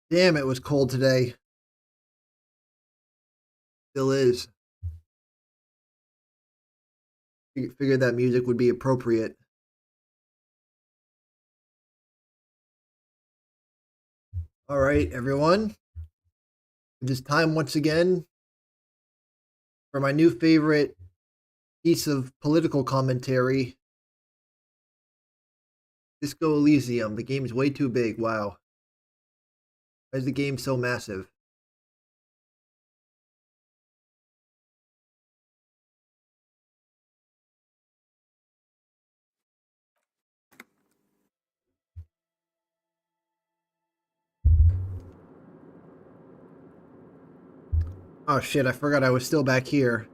Damn, it was cold today. Still is. Figured that music would be appropriate. All right, everyone. It is time once again for my new favorite piece of political commentary. Disco Elysium. The game's way too big. Wow. Why is the game so massive? Oh shit, I forgot I was still back here.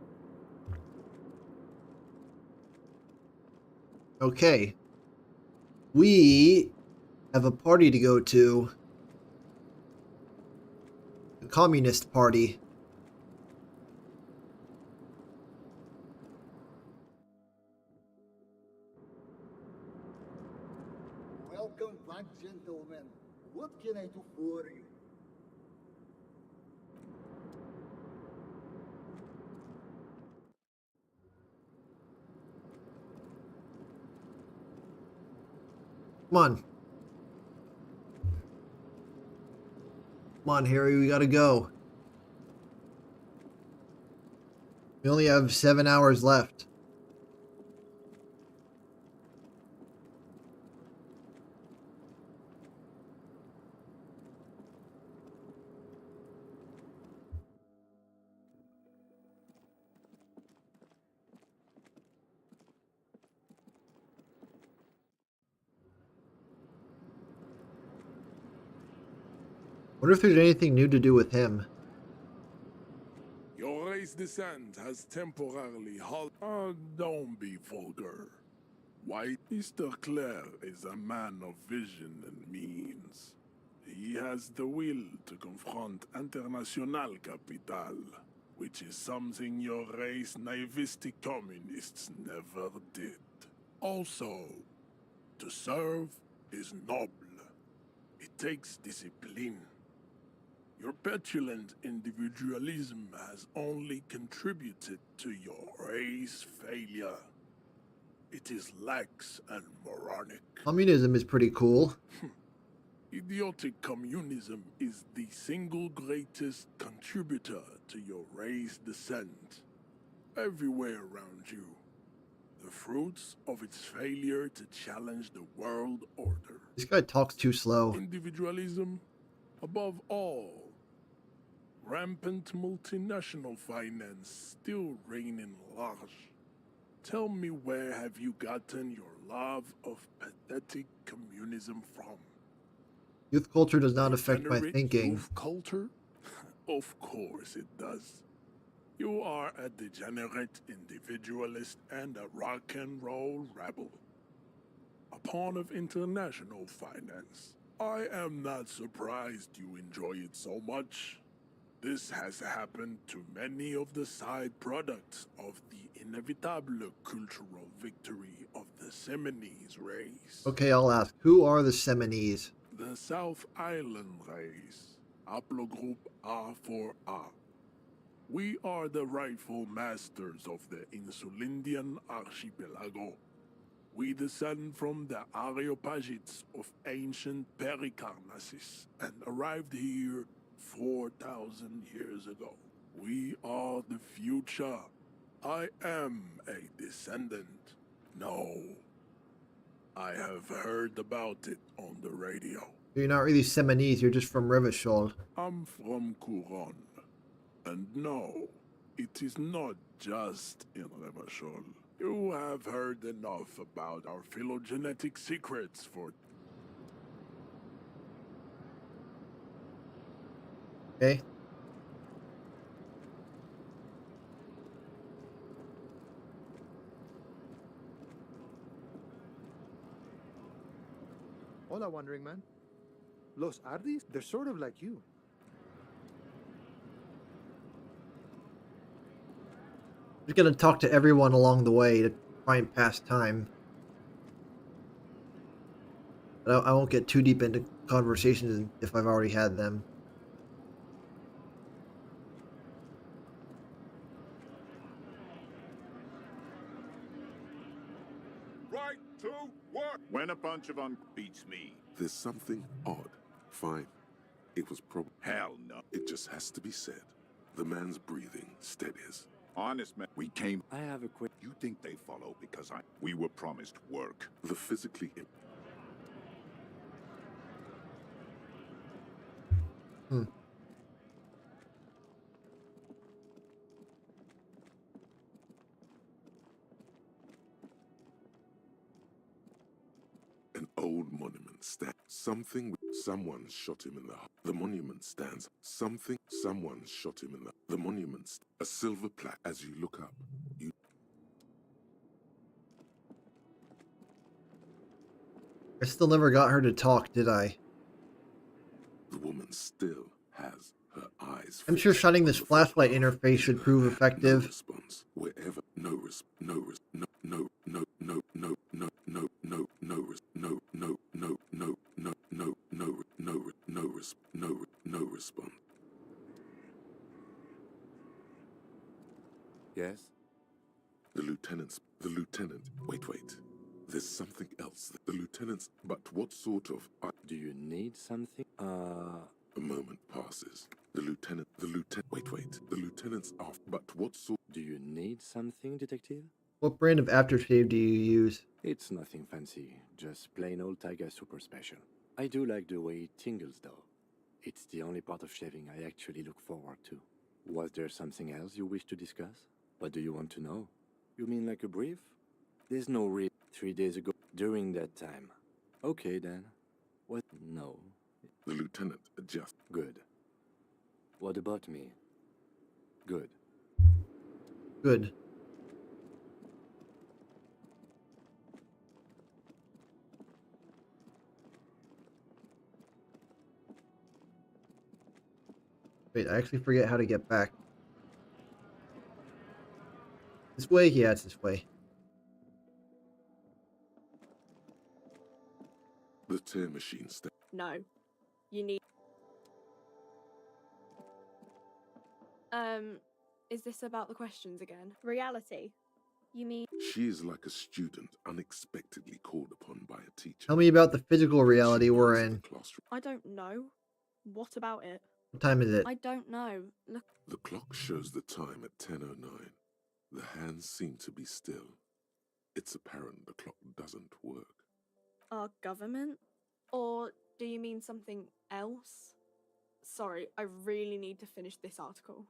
Okay. We have a party to go to. The Communist Party. Welcome back, gentlemen. What can I do for you? Come on. Come on, Harry, we gotta go. We only have 7 hours left. Wonder if there's anything new to do with him. Your race descent has temporarily halted. Oh, don't be vulgar. White Mr. Clare is a man of vision and means. He has the will to confront International Capital, which is something your race naivistic communists never did. Also, to serve is noble. It takes discipline. Your petulant individualism has only contributed to your race failure. It is lax and moronic. Communism is pretty cool. Idiotic communism is the single greatest contributor to your race descent. Everywhere around you, the fruits of its failure to challenge the world order. This guy talks too slow. Individualism, above all. Rampant multinational finance still reigning large. Tell me, where have you gotten your love of pathetic communism from? Youth culture does not affect my Degenerate thinking. Youth culture? Of course it does. You are a degenerate individualist and a rock and roll rebel. A pawn of international finance. I am not surprised you enjoy it so much. This has happened to many of the side products of the inevitable cultural victory of the Seminoles race. Okay, I'll ask. Who are the Seminoles? The South Island race, haplogroup A4A. We are the rightful masters of the Insulindian archipelago. We descend from the Areopagites of ancient Pericarnassus and arrived here 4,000 years ago. We are the future. I am a descendant. No, I have heard about it on the radio. You're not really Seminoles, you're just from Rivashol. I'm from Couronne. And no, it is not just in Revachol. You have heard enough about our phylogenetic secrets for... Okay. Hola, wandering man. Los Ardis? They're sort of like you. Just gonna talk to everyone along the way to try and pass time. But I won't get too deep into conversations if I've already had them. Right to work! When a bunch of beats me. There's something odd. Fine. It was Hell no. It just has to be said. The man's breathing steadies. Honest man, we came. I have a quick. You think they follow because we were promised work. The physically An old monument stands. Someone shot him in the heart. The monument stands. Someone shot him in the monument. A silver plaque. As you look up, I still never got her to talk, did I? the woman still has her eyes. I'm sure fixed shutting on this the flashlight photograph interface in should her prove hand. effective. No response. Wherever. No res. No res. No. No. No. No. No. No. No. No. No. Res. No. No. No. No. No. No. No. No. No. Res. No. No response. Yes? The lieutenant. Wait. There's something else. The lieutenant's. But what sort of? Do you need something? A moment passes. The lieutenant. Wait. The lieutenant's off. But what sort? Do you need something, detective? What brand of aftershave do you use? It's nothing fancy, just plain old Tiger Super Special. I do like the way it tingles, though. It's the only part of shaving I actually look forward to. Was there something else you wish to discuss? What do you want to know? You mean like a brief? There's no real 3 days ago during that time. Okay then. What? No. The lieutenant adjusts. Good. What about me? Good. Good. Wait, I actually forget how to get back. This way? Yeah, it's this way. The tear machine stands. No. You need... Is this about the questions again? Reality? You mean... She is like a student unexpectedly called upon by a teacher. Tell me about the physical reality She we're goes to in. the classroom. I don't know. What about it? What time is it? I don't know. Look, The clock shows the time at 10:09. The hands seem to be still. It's apparent the clock doesn't work. our government? Or do you mean something else? Sorry, I really need to finish this article.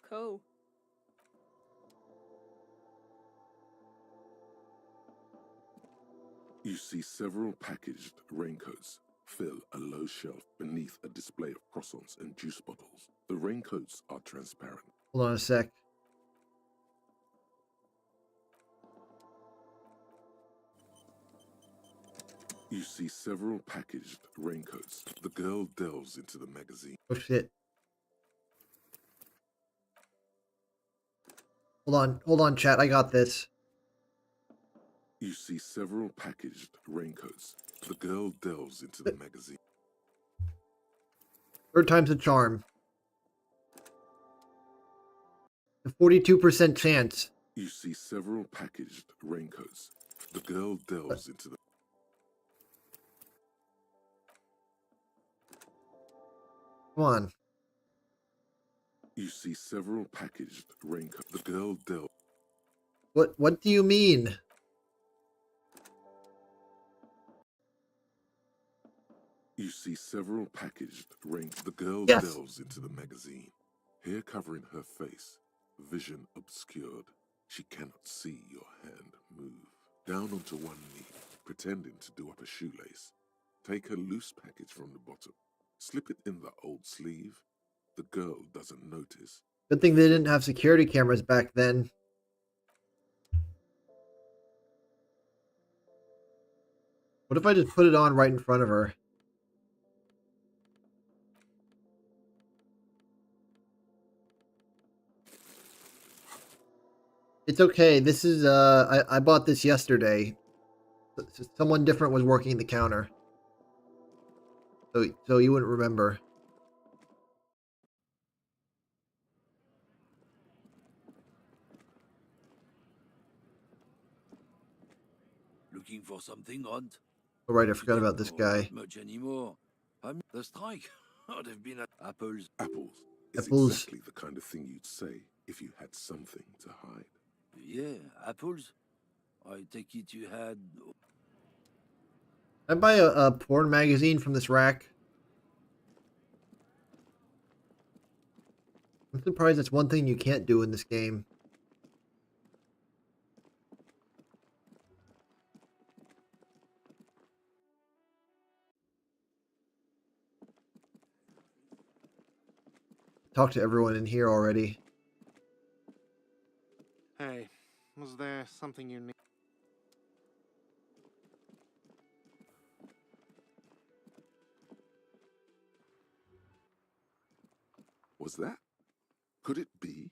Cool. You see several packaged raincoats fill a low shelf beneath a display of croissants and juice bottles. The raincoats are transparent. Hold on a sec. You see several packaged raincoats. The girl delves into the magazine. Oh shit. Hold on, chat. I got this. You see several packaged raincoats. The girl delves into the magazine. Third time's a charm. A 42% chance. You see several packaged raincoats. The girl delves into the... Come on. You see several packaged raincoats. The girl delves... What do you mean? You see several packaged raincoats. The girl Yes. delves into the magazine. Hair covering her face. Vision obscured. She cannot see your hand move. Down onto one knee, pretending to do up a shoelace. Take a loose package from the bottom. Slip it in the old sleeve. The girl doesn't notice. Good thing they didn't have security cameras back then. What if I just put it on right in front of her? It's okay. This is I bought this yesterday. Someone different was working the counter. So you wouldn't remember. Looking for something, Hunt? Oh, right, I forgot about this Oh, guy. not much anymore. The strike. They've been at apples. Apples is Apples. exactly the kind of thing you'd say if you had something to hide. Yeah, apples. I take it you had. Can I buy a porn magazine from this rack? I'm surprised that's one thing you can't do in this game. Talk to everyone in here already. Hey, was there something you need? Was that? Could it be?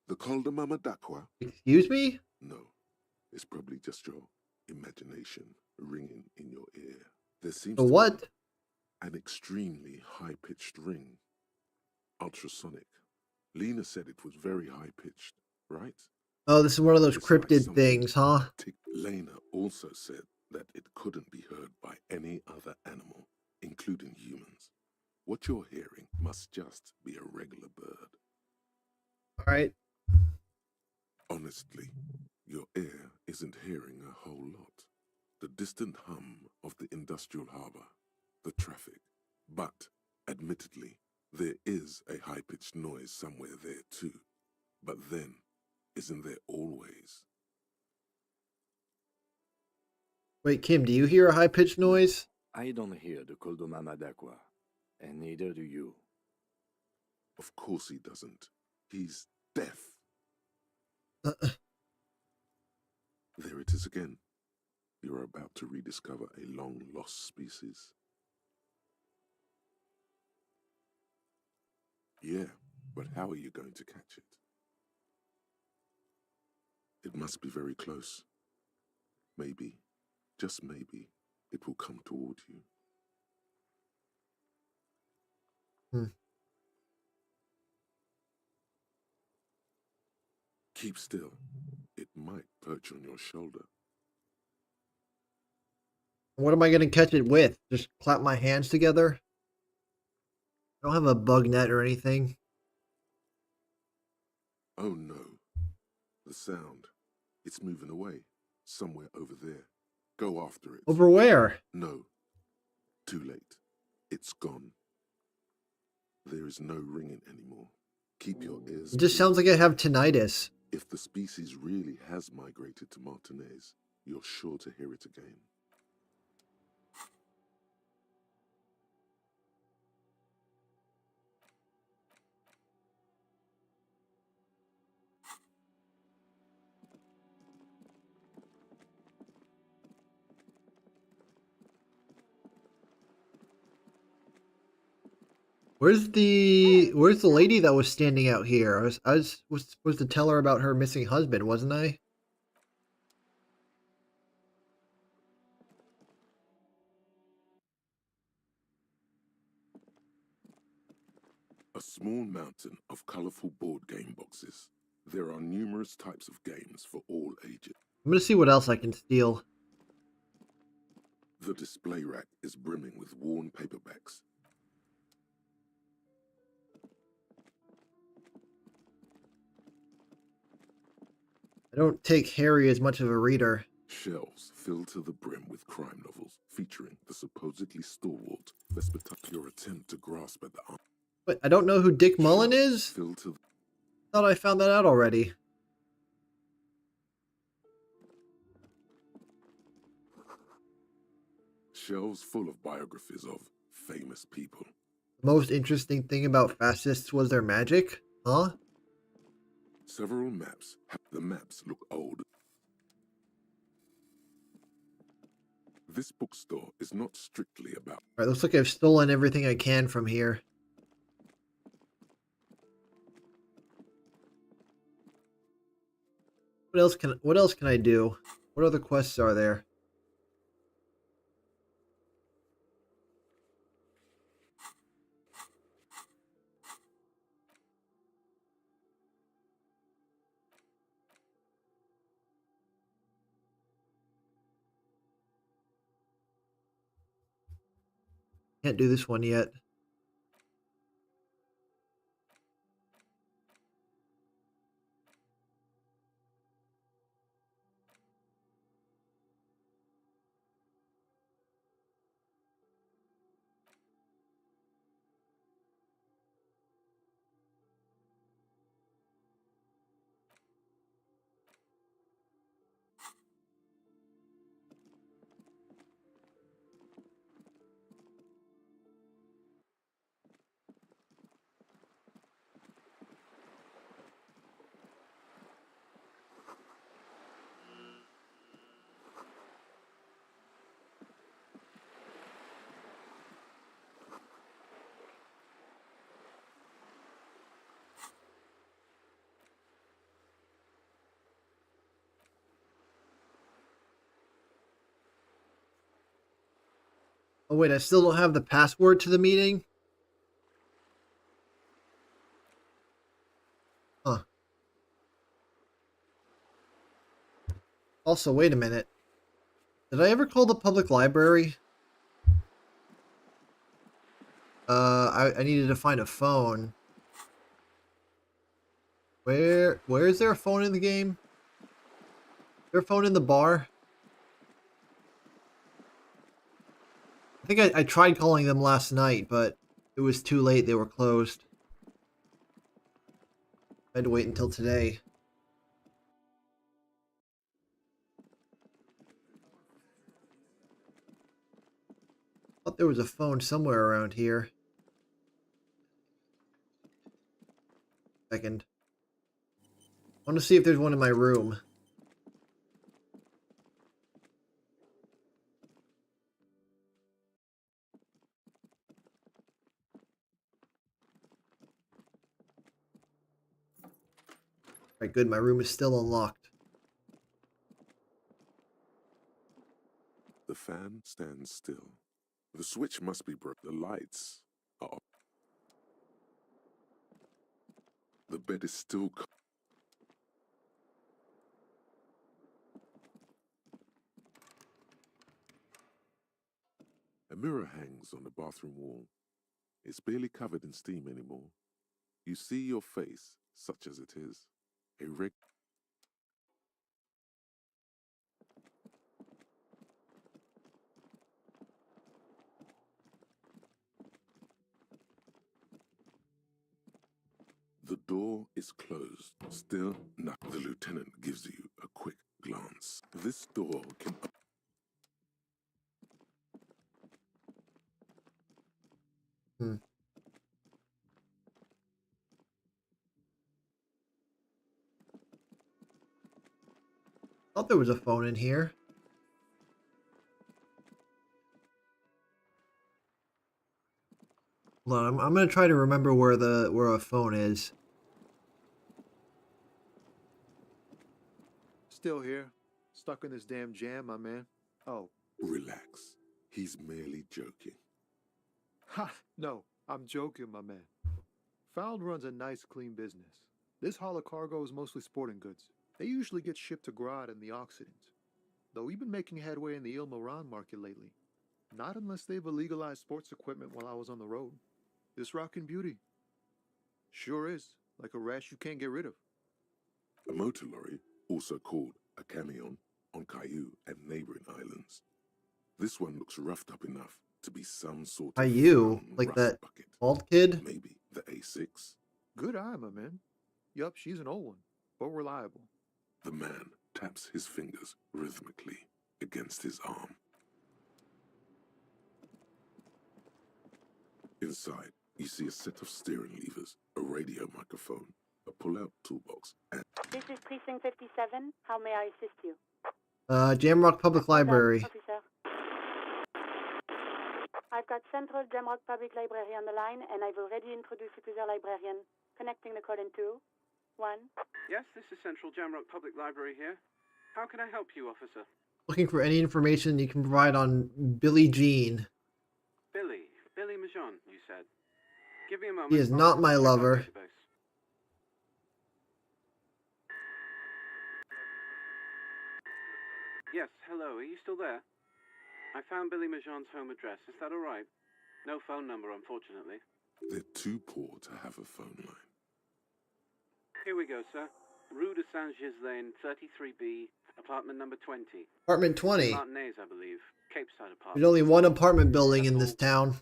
The Mama Dakwa? Excuse me? No. It's probably just your imagination ringing in your ear. There seems The to what? be an extremely high-pitched ring. Ultrasonic. Lena said it was very high-pitched, right? Oh, this is one of those It's like cryptid something things, huh? Lena also said that it couldn't be heard by any other animal, including humans. What you're hearing must just be a regular bird. Alright. Honestly, your ear isn't hearing a whole lot. The distant hum of the industrial harbor, the traffic. But, admittedly, there is a high-pitched noise somewhere there too. But then, isn't there always? Wait, Kim, do you hear a high-pitched noise? I don't hear the Koldomama Dakwa, and neither do you. Of course he doesn't. He's deaf. There it is again. You're about to rediscover a long-lost species. Yeah, but how are you going to catch it? It must be very close. Maybe, just maybe, it will come toward you. Keep still. It might perch on your shoulder. What am I going to catch it with? Just clap my hands together? I don't have a bug net or anything. Oh no. The sound. It's moving away. Somewhere over there. Go after it. Over where? No. Too late. It's gone. There is no ringing anymore. Keep your ears It just sounds like I have tinnitus. If the species really has migrated to Martinez, you're sure to hear it again. Where's the lady that was standing out here? I was supposed to tell her about her missing husband, wasn't I? A small mountain of colorful board game boxes. There are numerous types of games for all ages. I'm gonna see what else I can steal. The display rack is brimming with worn paperbacks. I don't take Harry as much of a reader. Shelves filled to the brim with crime novels featuring the supposedly stalwart Vespertine. Your attempt to grasp at the arm. But I don't know who Dick Mullen is? Filled to Thought I found that out already. shelves full of biographies of famous people. The most interesting thing about fascists was their magic? Huh? Several maps. The maps look old. This bookstore is not strictly about. Alright, looks like I've stolen everything I can from here. What else can I do? What other quests are there? Can't do this one yet. Oh wait, I still don't have the password to the meeting? Huh. Also, wait a minute. Did I ever call the public library? I needed to find a phone. Where is there a phone in the game? Is there a phone in the bar? I think I tried calling them last night, but it was too late. They were closed. I had to wait until today. Thought there was a phone somewhere around here. Second. I want to see if there's one in my room. Alright, good. My room is still unlocked. The fan stands still. The switch must be broken. The lights are off. The bed is still. A mirror hangs on the bathroom wall. It's barely covered in steam anymore. You see your face, such as it is. A red. The door is closed. Still, no. The lieutenant gives you a quick glance. This door can. Hmm. Thought there was a phone in here. Hold on, I'm gonna try to remember where a phone is. Still here. Stuck in this damn jam, my man. Oh. Relax. He's merely joking. Ha! No, I'm joking, my man. Found runs a nice, clean business. This haul of cargo is mostly sporting goods. They usually get shipped to Grad and the Occident. Though we've been making headway in the Il Moran market lately. Not unless they've illegalized sports equipment while I was on the road. This rockin' beauty. Sure is. Like a rash you can't get rid of. A motor lorry, also called a camion, on Caillou and neighboring islands. This one looks roughed up enough to be some sort of Caillou, fun like rust that bucket. bald kid? Maybe the A6. Good eye, my man. Yup, she's an old one, but reliable. The man taps his fingers rhythmically against his arm. Inside, you see a set of steering levers, a radio microphone, a pull-out toolbox, and... This is Precinct 57. How may I assist you? Jamrock Public Library. Officer. I've got Central Jamrock Public Library on the line, and I've already introduced you to the librarian. Connecting the call in 2, 1. Yes, this is Central Jamrock Public Library here. How can I help you, officer? Looking for any information you can provide on Billie Jean. Billy Majon, you said. Give me a moment. He is not my lover. Yes, hello, are you still there? I found Billy Majon's home address. Is that all right? No phone number, unfortunately. They're too poor to have a phone line. Here we go, sir. Rue de Saint-Ghislain, 33B, apartment number 20. Apartment 20. Martinez, I believe. Cape Side apartment. There's only one apartment building in this town.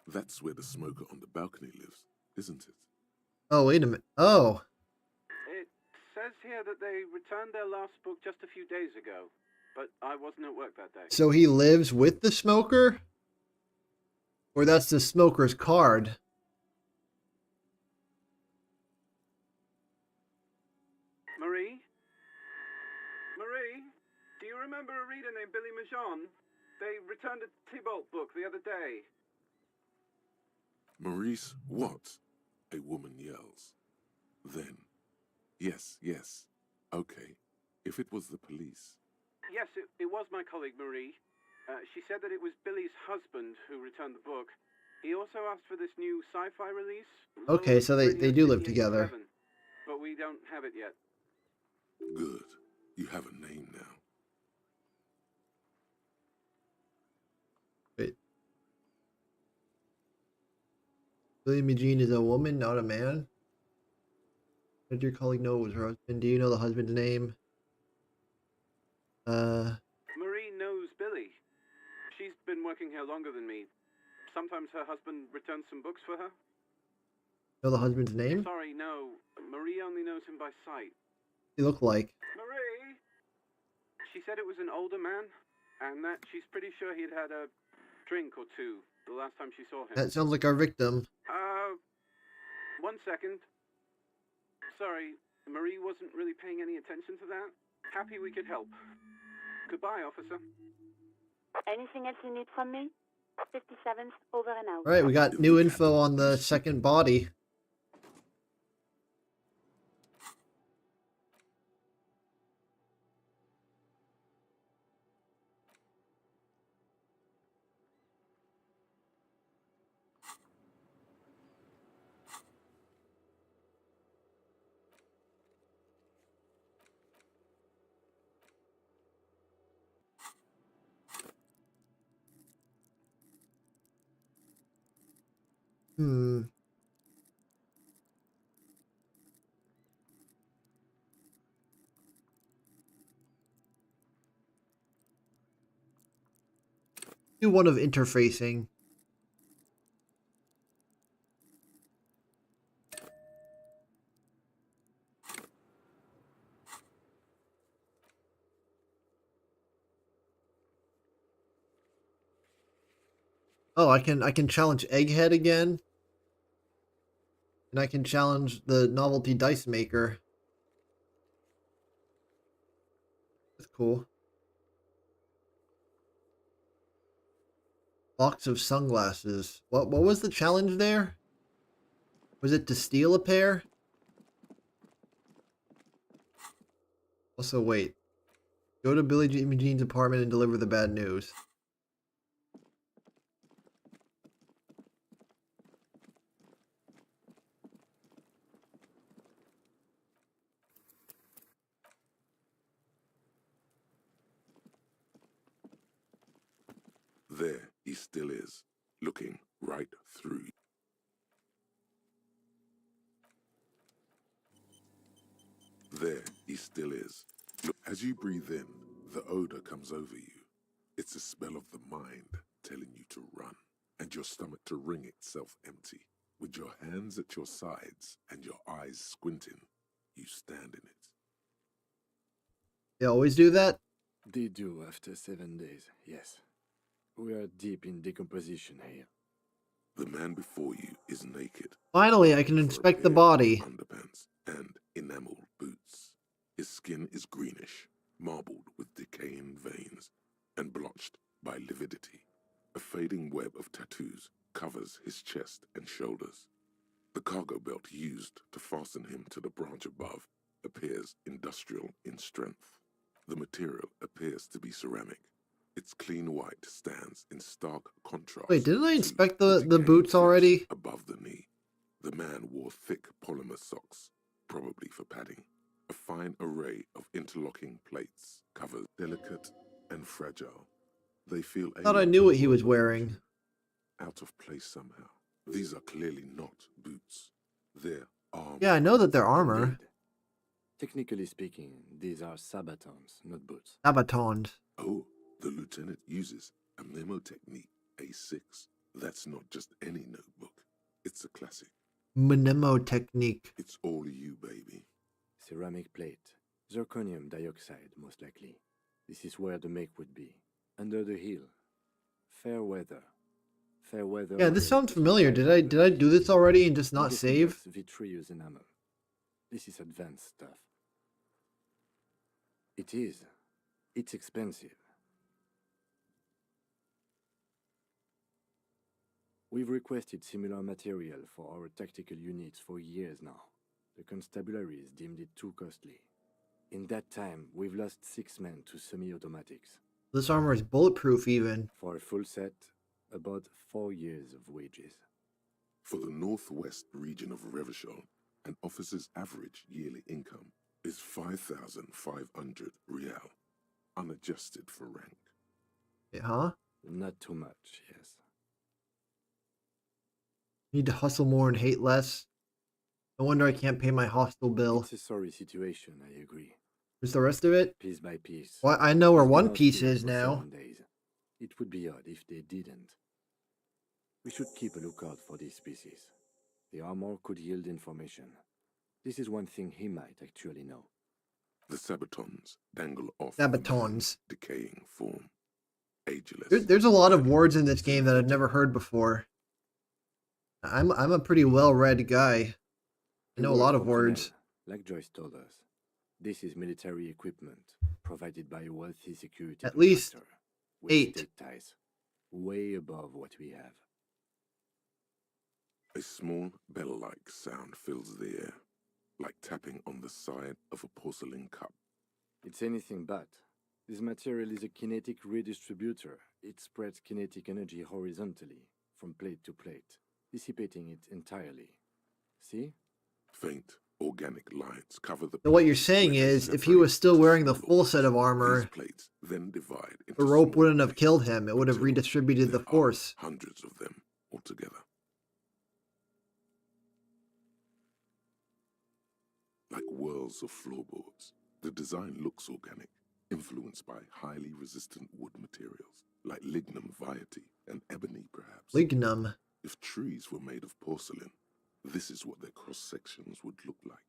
That's where the smoker on the balcony lives, isn't it? Oh, wait a minute. Oh. It says here that they returned their last book just a few days ago, but I wasn't at work that day. So he lives with the smoker? Or that's the smoker's card? Marie? Marie? Do you remember a reader named Billy Majon? They returned a Tybalt book the other day. Maurice, what? A woman yells. Then, yes. Okay, if it was the police. Yes, it was my colleague Marie. She said that it was Billy's husband who returned the book. He also asked for this new sci-fi release. Okay, so they do live together. But we don't have it yet. Good. You have a name now. Wait. Billie Jean is a woman, not a man? How did your colleague know it was her husband? Do you know the husband's name? Marie knows Billy. She's been working here longer than me. Sometimes her husband returns some books for her. Know the husband's name? Sorry, no. Marie only knows him by sight. What does he look like? Marie? She said it was an older man, and that she's pretty sure he'd had a drink or two the last time she saw him. That sounds like our victim. 1 second. Sorry, Marie wasn't really paying any attention to that. Happy we could help. Goodbye, officer. Anything else you need from me? 57th, over and out. Alright, we got new info on the second body. Do one of interfacing. Oh, I can challenge Egghead again. And I can challenge the novelty dice maker. That's cool. Box of sunglasses. What was the challenge there? Was it to steal a pair? Also, wait. Go to Billie Jean's apartment and deliver the bad news. There he still is, looking right through you. There he still is. Look, as you breathe in, the odor comes over you. It's a smell of the mind telling you to run, and your stomach to wring itself empty. With your hands at your sides and your eyes squinting, you stand in it. They always do that? They do after 7 days, yes. We are deep in decomposition here. The man before you is naked. Finally, I can inspect the body. Underpants and enameled boots. His skin is greenish, marbled with decaying veins, and blotched by lividity. A fading web of tattoos covers his chest and shoulders. The cargo belt used to fasten him to the branch above appears industrial in strength. The material appears to be ceramic. Its clean white stands in stark contrast. Wait, didn't I inspect the boots already? Above the knee. The man wore thick polymer socks, probably for padding. A fine array of interlocking plates covers delicate and fragile. They feel I thought I knew what he was wearing. Out of place somehow. These are clearly not boots. They're armor. Yeah, I know that they're armor. Indeed. Technically speaking, these are sabatons, not boots. Sabatons. Oh, the lieutenant uses a memo technique A6. That's not just any notebook. It's a classic. Mnemo technique. It's all you, baby. Ceramic plate. Zirconium dioxide, most likely. This is where the make would be. Under the hill. Fair weather. Fair weather. Yeah, this sounds familiar. Did I do this already and just not save? Vitreous enamel. This is advanced stuff. It is. It's expensive. We've requested similar material for our tactical units for years now. The constabularies deemed it too costly. In that time, we've lost 6 men to semi-automatics. This armor is bulletproof even. For a full set, about 4 years of wages. For the northwest region of Revachol, an officer's average yearly income is 5,500 real, unadjusted for rank. Huh? Not too much, yes. Need to hustle more and hate less. No wonder I can't pay my hostel bill. It's a sorry situation, I agree. Where's the rest of it? Piece by piece. Well, I know where One Piece is now. It would be odd if they didn't. We should keep a lookout for these species. The armor could yield information. This is one thing he might actually know. The sabatons dangle off Sabatons. decaying form. Ageless. There's a lot of words in this game that I've never heard before. I'm a pretty well-read guy. I know a lot of words. Like Joyce told us, this is military equipment provided by a wealthy security At least contractor with 8. state ties, way above what we have. A small bell-like sound fills the air, like tapping on the side of a porcelain cup. It's anything but. This material is a kinetic redistributor. It spreads kinetic energy horizontally, from plate to plate, dissipating it entirely. See? Faint organic lines cover the. So what you're saying is, if he was still wearing the full set of armor, plates then divide into the rope small wouldn't have plates killed him. It would have until redistributed the there are force. Hundreds of them altogether. Like whirls of floorboards, the design looks organic, influenced by highly resistant wood materials, like lignum vitae and ebony perhaps. Lignum. If trees were made of porcelain, this is what their cross-sections would look like.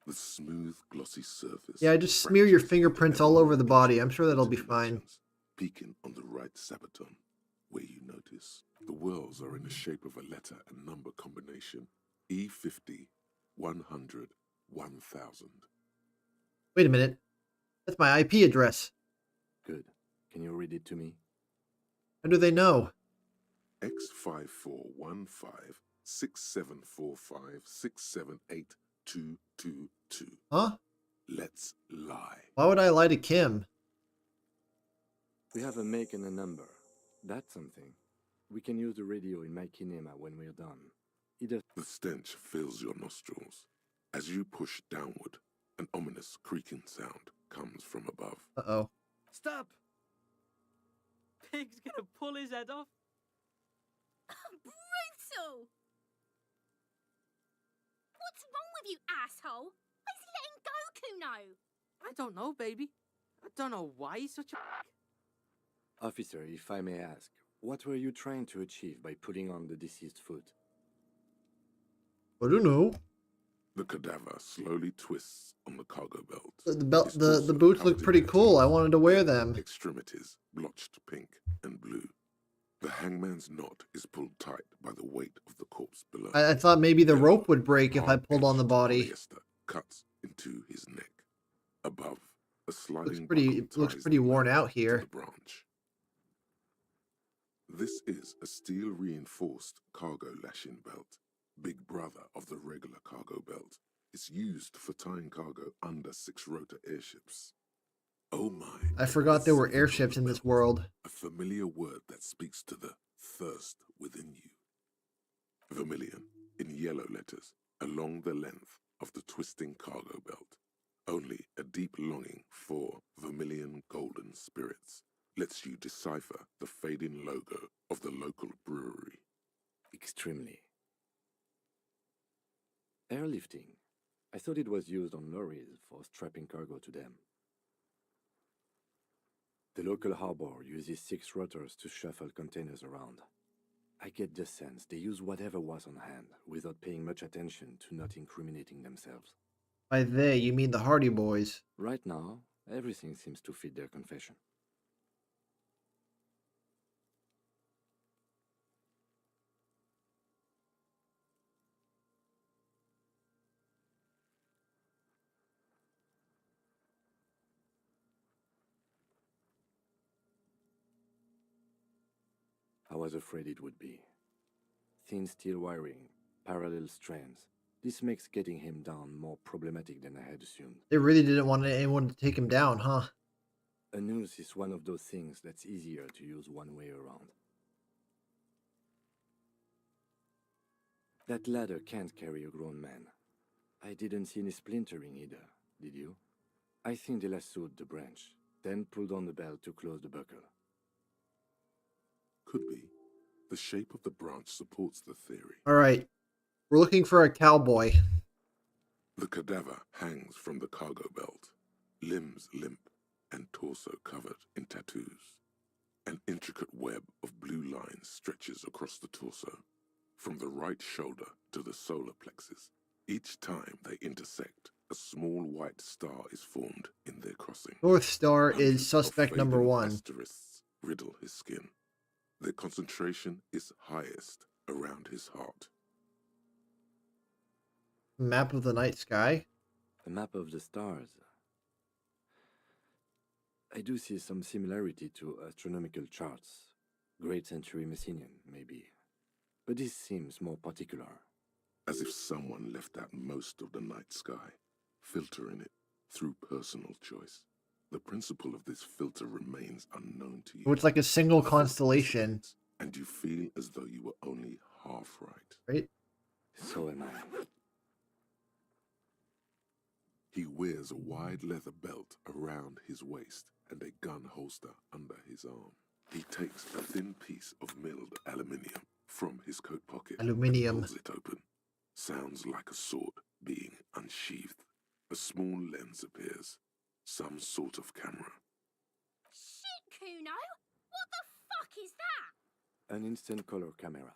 The smooth, glossy surface. Yeah, just smear your fingerprints all over the body. I'm sure that'll be fine. Peeking on the right sabaton, where you notice the whorls are in the shape of a letter and number combination. E50, 100, 1000. Wait a minute. That's my IP address. Good. Can you read it to me? How do they know? X54156745678222. Huh? Let's lie. Why would I lie to Kim? We have a make and a number. That's something. We can use the radio in my kinema when we're done. Either The stench fills your nostrils. As you push downward, an ominous creaking sound comes from above. Uh-oh. Stop! Pig's gonna pull his head off. Brutal! What's wrong with you, asshole? Why is he letting Goku know? I don't know, baby. I don't know why he's such a Officer, if I may ask, what were you trying to achieve by putting on the deceased foot? I don't know. The cadaver slowly twists on the cargo belt. The boots look pretty cool. I wanted to wear them. Extremities blotched pink and blue. The hangman's knot is pulled tight by the weight of the corpse below. I thought maybe the rope would break if I pulled on the body. Polyester cuts into his neck. Above, a sliding Looks pretty worn out here. the branch. This is a steel-reinforced cargo lashing belt, big brother of the regular cargo belt. It's used for tying cargo under 6-rotor airships. Oh my. I forgot there were airships in this world. A familiar word that speaks to the thirst within you. Vermilion, in yellow letters, along the length of the twisting cargo belt. Only a deep longing for vermilion golden spirits lets you decipher the fading logo of the local brewery. Extremely. Airlifting. I thought it was used on lorries for strapping cargo to them. The local harbor uses 6 rotors to shuffle containers around. I get the sense they use whatever was on hand without paying much attention to not incriminating themselves. By they, you mean the Hardy Boys. Right now, everything seems to fit their confession. I was afraid it would be. Thin steel wiring, parallel strands. This makes getting him down more problematic than I had assumed. They really didn't want anyone to take him down, huh? A noose is one of those things that's easier to use one way around. That ladder can't carry a grown man. I didn't see any splintering either, did you? I think they lassoed the branch, then pulled on the belt to close the buckle. Could be. The shape of the branch supports the theory. Alright. We're looking for a cowboy. The cadaver hangs from the cargo belt, limbs limp and torso covered in tattoos. An intricate web of blue lines stretches across the torso, from the right shoulder to the solar plexus. Each time they intersect, a small white star is formed in their crossing. North Star is Hundreds suspect of number fading 1. asterisks riddle his skin. Their concentration is highest around his heart. Map of the night sky. A map of the stars. I do see some similarity to astronomical charts. Great century Messinian, maybe. But this seems more particular. As if someone left out most of the night sky, filtering it through personal choice. The principle of this filter remains unknown to you. So it's like a single constellation. And you feel as though you were only half right. Right? So am I. He wears a wide leather belt around his waist and a gun holster under his arm. He takes a thin piece of milled aluminium from his coat pocket Aluminium. and pulls it open. Sounds like a sword being unsheathed. A small lens appears. Some sort of camera. Shit, Kuno! What the fuck is that? An instant color camera.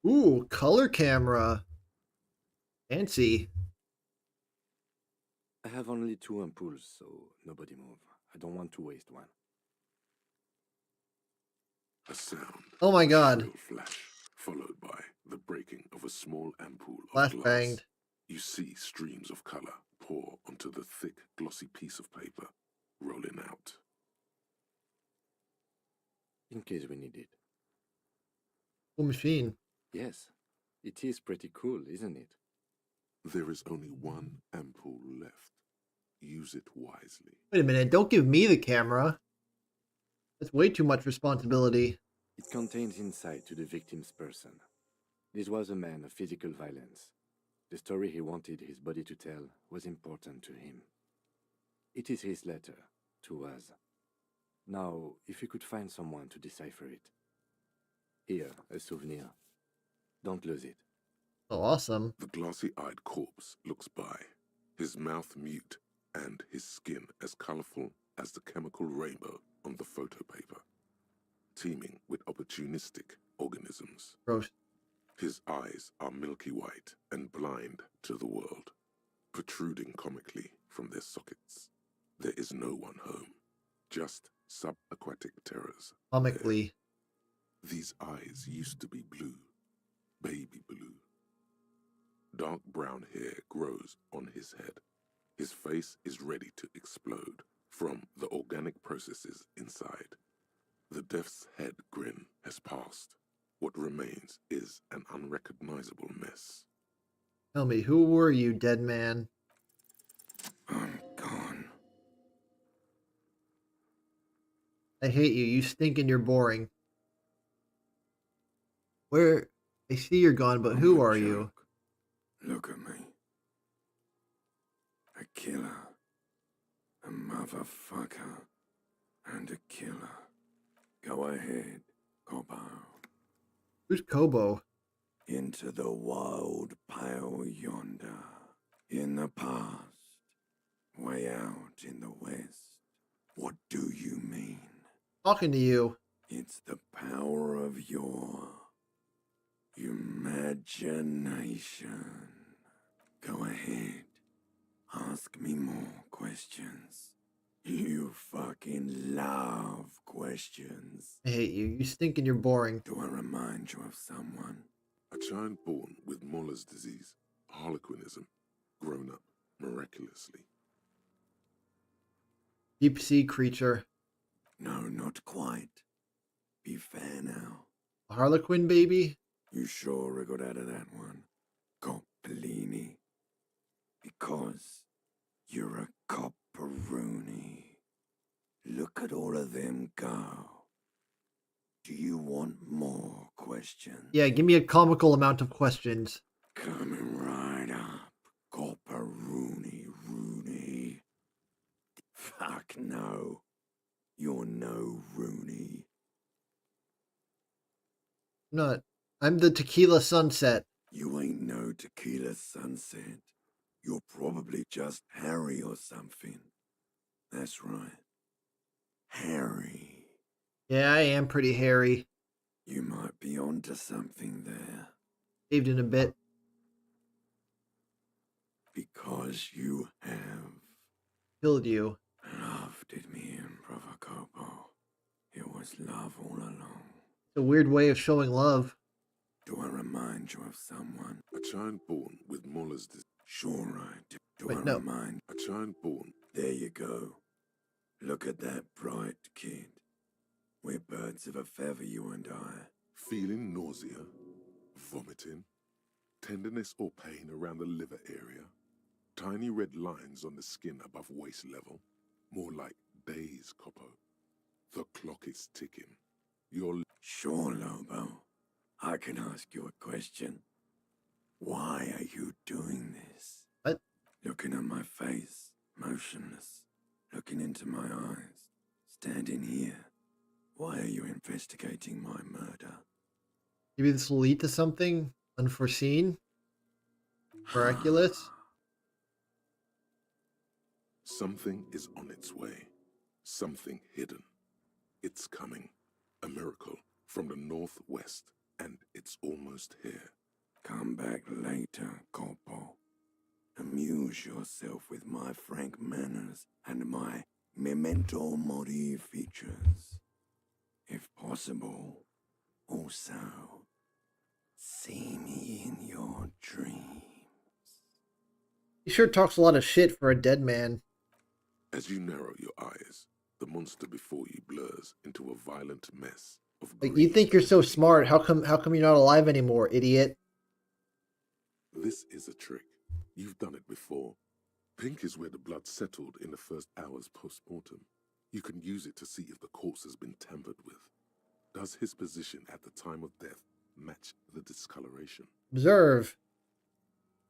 Ooh, color camera. Fancy. I have only 2 ampoules, so nobody move. I don't want to waste one. A sound. Oh my god. Shrill flash, followed by the breaking of a small ampoule of Flash glass. banged. You see streams of color pour onto the thick, glossy piece of paper, rolling out. In case we need it. Cool machine. Yes, it is pretty cool, isn't it? There is only one ampoule left. Use it wisely. Wait a minute, don't give me the camera. That's way too much responsibility. It contains insight to the victim's person. This was a man of physical violence. The story he wanted his body to tell was important to him. It is his letter to us. Now, if you could find someone to decipher it. Here, a souvenir. Don't lose it. Oh, awesome. The glossy-eyed corpse looks by, his mouth mute and his skin as colorful as the chemical rainbow on the photo paper, teeming with opportunistic organisms. Gross. His eyes are milky white and blind to the world, protruding comically from their sockets. There is no one home, just subaquatic terrors. Comically. These eyes used to be blue, baby blue. Dark brown hair grows on his head. His face is ready to explode from the organic processes inside. The death's head grin has passed. What remains is an unrecognizable mess. Tell me, who were you, dead man? I'm gone. I hate you. You stink and you're boring. Where? I see you're gone, but who are you? Look at me. A killer. A motherfucker. And a killer. Go ahead, Cobo. Who's Kobo? Into the wild pale yonder. In the past. Way out in the west. What do you mean? Talking to you. It's the power of your imagination. Go ahead. Ask me more questions. You fucking love questions. I hate you. You stink and you're boring. Do I remind you of someone? A child born with Muller's disease, harlequinism, grown up miraculously. Deep sea creature. No, not quite. Be fair now. A harlequin baby? You sure wriggled out of that one, Coppolini. Because you're a copperoonie. Look at all of them go. Do you want more questions? Yeah, give me a comical amount of questions. Coming right up, copperoonie Rooney. Fuck no. You're no Rooney. Not. I'm the tequila sunset. You ain't no tequila sunset. You're probably just Harry or something. That's right. Harry. Yeah, I am pretty hairy. You might be onto something there. Saved in a bit. Because you have. Killed you. Love did me in, Brother Copo. It was love all along. It's a weird way of showing love. Do I remind you of someone? A child born with Muller's disease. Sure I do. Wait, I no. remind? A child born. There you go. Look at that bright kid. We're birds of a feather, you and I. Feeling nausea, vomiting, tenderness or pain around the liver area, tiny red lines on the skin above waist level, more like days, Copo. The clock is ticking. You're... Sure, Lobo. I can ask you a question. Why are you doing this? What? Looking at my face, motionless, looking into my eyes, standing here. Why are you investigating my murder? Maybe this will lead to something unforeseen? Miraculous? Something is on its way. Something hidden. It's coming. A miracle from the northwest, and it's almost here. Come back later, Corpo. Amuse yourself with my frank manners and my memento mori features. If possible, also, see me in your dreams. He sure talks a lot of shit for a dead man. As you narrow your eyes, the monster before you blurs into a violent mess of Like, green. you think you're so smart? How come you're not alive anymore, idiot? This is a trick. You've done it before. Pink is where the blood settled in the first hours post-mortem. You can use it to see if the corpse has been tampered with. Does his position at the time of death match the discoloration? Observe.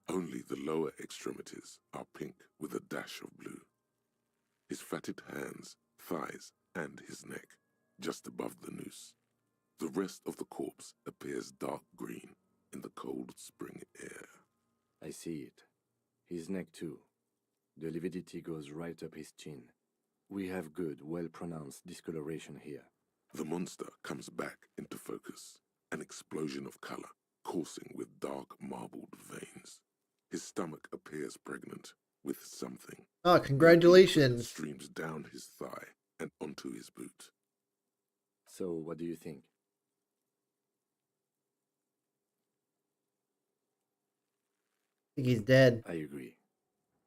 Only the lower extremities are pink with a dash of blue. His fatted hands, thighs, and his neck, just above the noose. The rest of the corpse appears dark green in the cold spring air. I see it. His neck too. The lividity goes right up his chin. We have good, well-pronounced discoloration here. The monster comes back into focus, an explosion of color, coursing with dark marbled veins. His stomach appears pregnant with something. Oh, congratulations. Streams down his thigh and onto his boot. So, what do you think? I think he's dead. I agree.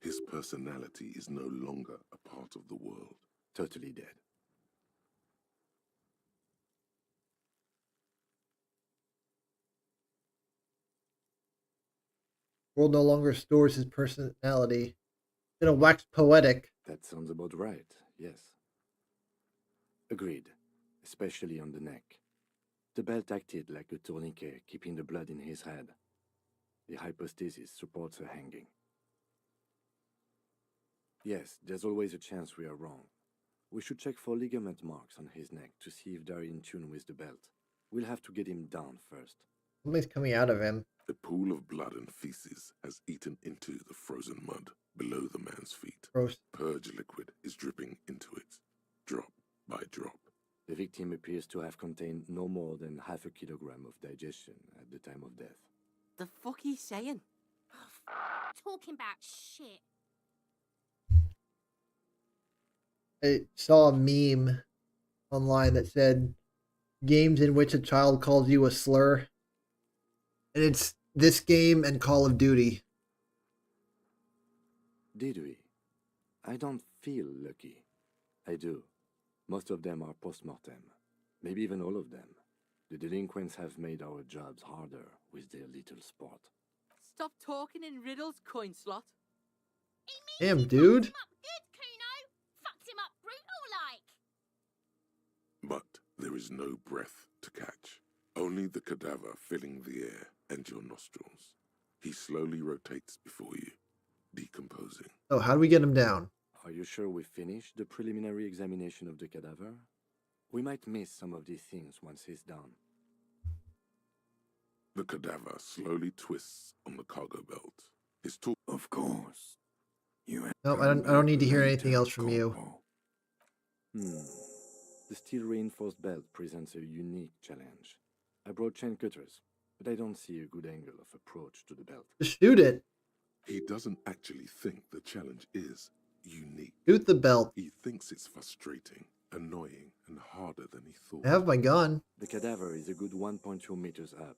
His personality is no longer a part of the world. Totally dead. World no longer stores his personality. Gonna wax poetic. That sounds about right, yes. Agreed, especially on the neck. The belt acted like a tourniquet, keeping the blood in his head. The hypostasis supports her hanging. Yes, there's always a chance we are wrong. We should check for ligament marks on his neck to see if they're in tune with the belt. We'll have to get him down first. Something's coming out of him. A pool of blood and feces has eaten into the frozen mud below the man's feet. Gross. Purge liquid is dripping into it, drop by drop. The victim appears to have contained no more than half a kilogram of digestion at the time of death. The fuck he's saying? Talking about shit. I saw a meme online that said games in which a child calls you a slur. And it's this game and Call of Duty. Did we? I don't feel lucky. I do. Most of them are post-mortem. Maybe even all of them. The delinquents have made our jobs harder with their little sport. Stop talking in riddles, coin slot. Damn, dude. Fucked him up good, Kuno. Fucked him up brutal like. But there is no breath to catch. Only the cadaver filling the air and your nostrils. He slowly rotates before you, decomposing. Oh, how do we get him down? Are you sure we finished the preliminary examination of the cadaver? We might miss some of these things once he's down. The cadaver slowly twists on the cargo belt. His talk. Of course. You No, I don't need to hear anything else from you. The steel-reinforced belt presents a unique challenge. I brought chain cutters, but I don't see a good angle of approach to the belt. Just shoot it. He doesn't actually think the challenge is unique. Shoot the belt. He thinks it's frustrating, annoying, and harder than he thought. I have my gun. The cadaver is a good 1.2 meters up.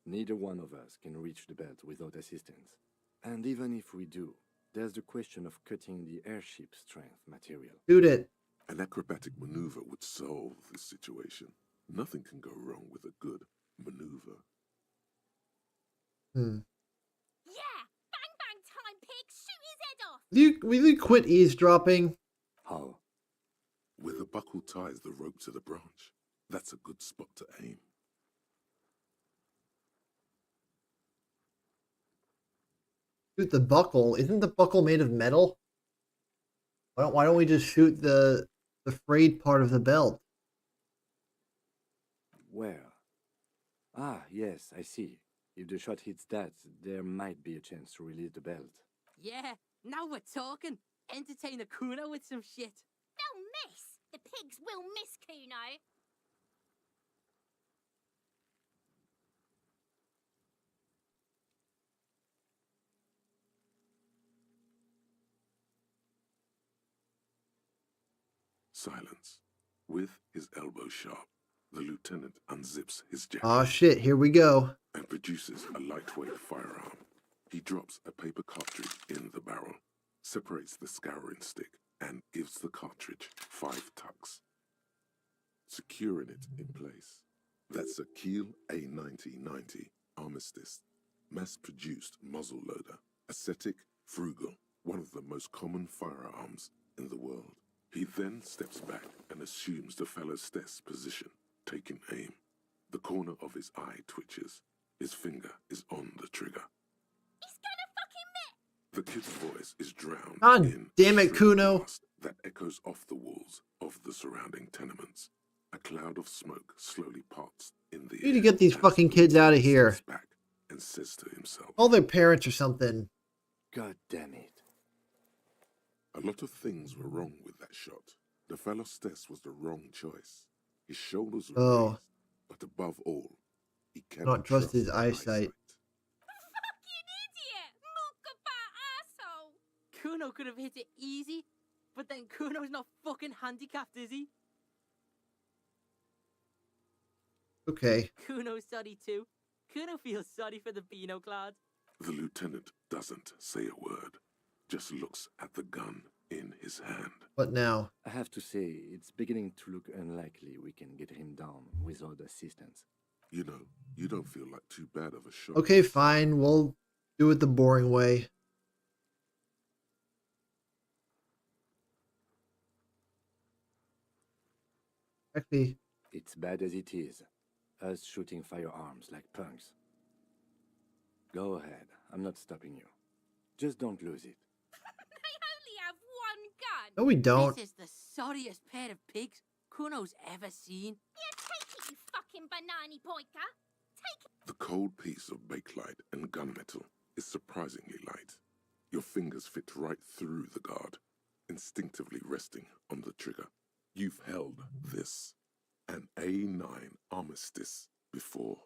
Neither one of us can reach the belt without assistance. And even if we do, there's the question of cutting the airship strength material. Shoot it. An acrobatic maneuver would solve this situation. Nothing can go wrong with a good maneuver. Yeah! Bang bang time, pig! Shoot his head off! Will you quit eavesdropping? How? Where the buckle ties the rope to the branch, that's a good spot to aim. Shoot the buckle. Isn't the buckle made of metal? Why don't we just shoot the frayed part of the belt? Where? Ah, yes, I see. If the shot hits that, there might be a chance to release the belt. Yeah, now we're talking. Entertain a Kuno with some shit. They'll miss! The pigs will miss Kuno. Silence. With his elbow sharp, the lieutenant unzips his jacket. Aw, shit, here we go. And produces a lightweight firearm. He drops a paper cartridge in the barrel, separates the scouring stick, and gives the cartridge 5 tucks, securing it in place. That's a Kiel A9090 Armistice, mass-produced muzzle loader, ascetic, frugal, one of the most common firearms in the world. He then steps back and assumes the fellow's test position, taking aim. The corner of his eye twitches. His finger is on the trigger. He's gonna fucking miss! The kid's voice is drowned God in damn it, shrill Kuno. blast that echoes off the walls of the surrounding tenements. A cloud of smoke slowly parts in the air. We need to get these as fucking the kids out of lieutenant here. steps back and says to himself, Call their parents or something. God damn it. a lot of things were wrong with that shot. The fellow's test was the wrong choice. His shoulders were Oh. raised, but above all, he cannot Not trust his eyesight. Fucking idiot! Mookaba asshole! Kuno could have hit it easy, but then Kuno's not fucking handicapped, is he? Okay. Kuno's sorry too. Kuno feels sorry for the Beano Cloud. The lieutenant doesn't say a word, just looks at the gun in his hand. What now? I have to say, it's beginning to look unlikely we can get him down without assistance. You know, you don't feel like too bad of a shot. Okay, fine. We'll do it the boring way. Actually, It's bad as it is. Us shooting firearms like punks. Go ahead. I'm not stopping you. Just don't lose it. They only have one gun! no, we don't. This is the sorriest pair of pigs Kuno's ever seen. Yeah, take it, you fucking banana pointer! Take it! The cold piece of bakelite and gunmetal is surprisingly light. Your fingers fit right through the guard, instinctively resting on the trigger. You've held this, an A9 Armistice, before.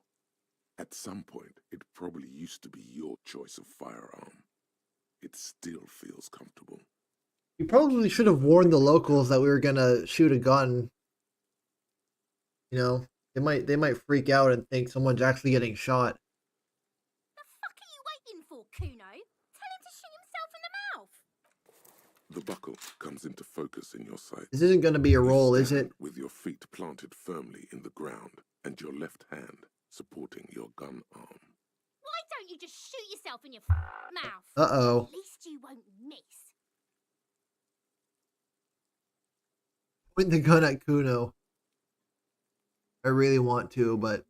At some point, it probably used to be your choice of firearm. It still feels comfortable. You probably should have warned the locals that we were gonna shoot a gun. You know, they might freak out and think someone's actually getting shot. The fuck are you waiting for, Kuno? Tell him to shoot himself in the mouth! The buckle comes into focus in your sight. This isn't gonna be a You roll, is stand it? with your feet planted firmly in the ground and your left hand supporting your gun arm. Why don't you just shoot yourself in your mouth? Uh-oh. At least you won't miss. Point the gun at Kuno. I really want to, but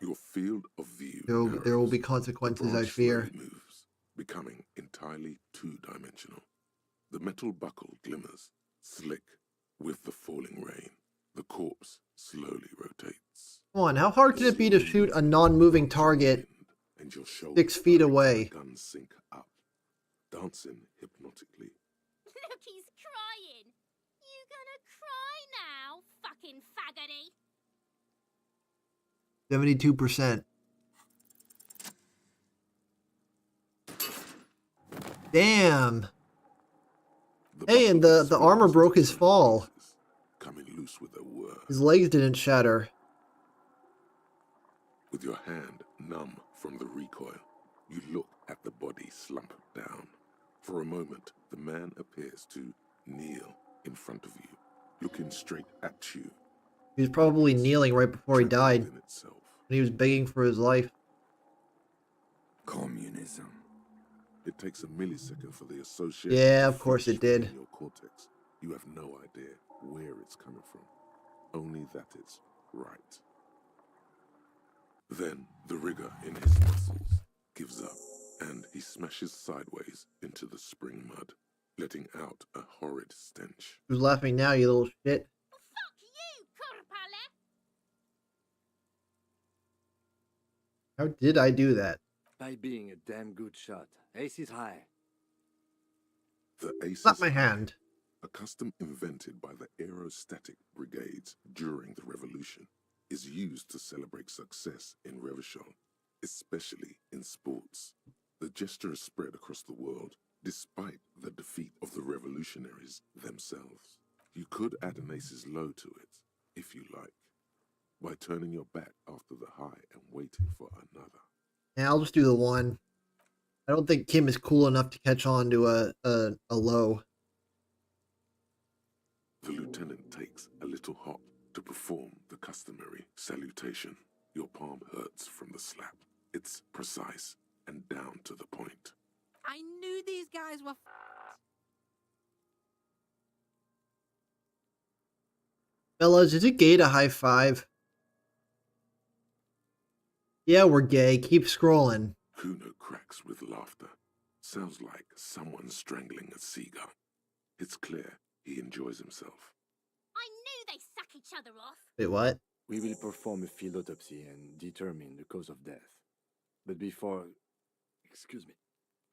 Your field of view there will be narrows. consequences, The I branch fear. slowly moves, becoming entirely two-dimensional. The metal buckle glimmers, slick with the falling rain. The corpse slowly rotates. Come on, how hard can it be to shoot a non-moving target And your 6 feet away? guns sync up, dancing hypnotically. Look, he's crying. You gonna cry now, fucking faggoty? 72%. Damn. Hey, and the armor broke his fall. Coming loose with a whir. His legs didn't shatter. With your hand numb from the recoil, you look at the body slump down. For a moment, the man appears to kneel in front of you, looking straight at you. He was probably kneeling right before he died. Within itself. And he was begging for his life. Communism. It takes a millisecond for the association. Yeah, to of course flash it did. within your cortex. You have no idea where it's coming from. Only that it's right. Then the rigor in his muscles gives up, and he smashes sideways into the spring mud, letting out a horrid stench. Who's laughing now, you little shit? Fuck you, Kurpale! How did I do that? By being a damn good shot. Ace is high. The ace Slap is my high, hand. a custom invented by the aerostatic brigades during the revolution, is used to celebrate success in Revachol, especially in sports. The gesture is spread across the world, despite the defeat of the revolutionaries themselves. You could add an ace's low to it, if you like, by turning your back after the high and waiting for another. Yeah, I'll just do the one. I don't think Kim is cool enough to catch on to a low. The lieutenant takes a little hop to To perform the customary salutation, your palm hurts from the slap. It's precise and down to the point. I knew these guys were Fellas, is it gay to high five? Yeah, we're gay. Keep scrolling. Kuno cracks with laughter. Sounds like someone strangling a seagull. It's clear he enjoys himself. I knew they suck each other off. Wait, what? We will perform a field autopsy and determine the cause of death. But before... Excuse me.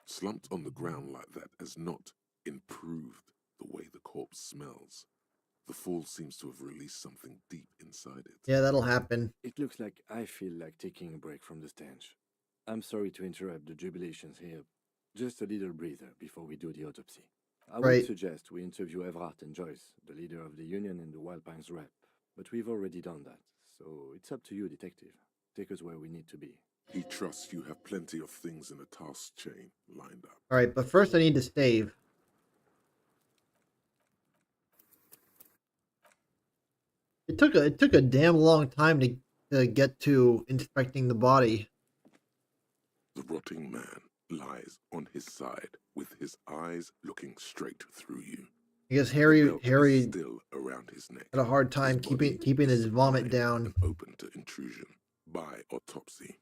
Slumped on the ground like that has not improved the way the corpse smells. The fall seems to have released something deep inside it. Yeah, that'll happen. It looks like I feel like taking a break from the stench. I'm sorry to interrupt the jubilations here. Just a little breather before we do the autopsy. I would suggest we interview Everett and Joyce, the leader of the Union and the Wild Pines rep. But we've already done that, so it's up to you, Detective. Take us where we need to be. He trusts you have plenty of things in a task chain lined up. Alright, but first I need to save. It took a damn long time to get to inspecting the body. The rotting man lies on his side with his eyes looking straight through you. I guess Harry still around his neck. had a hard time keeping his vomit down. Open to intrusion by autopsy.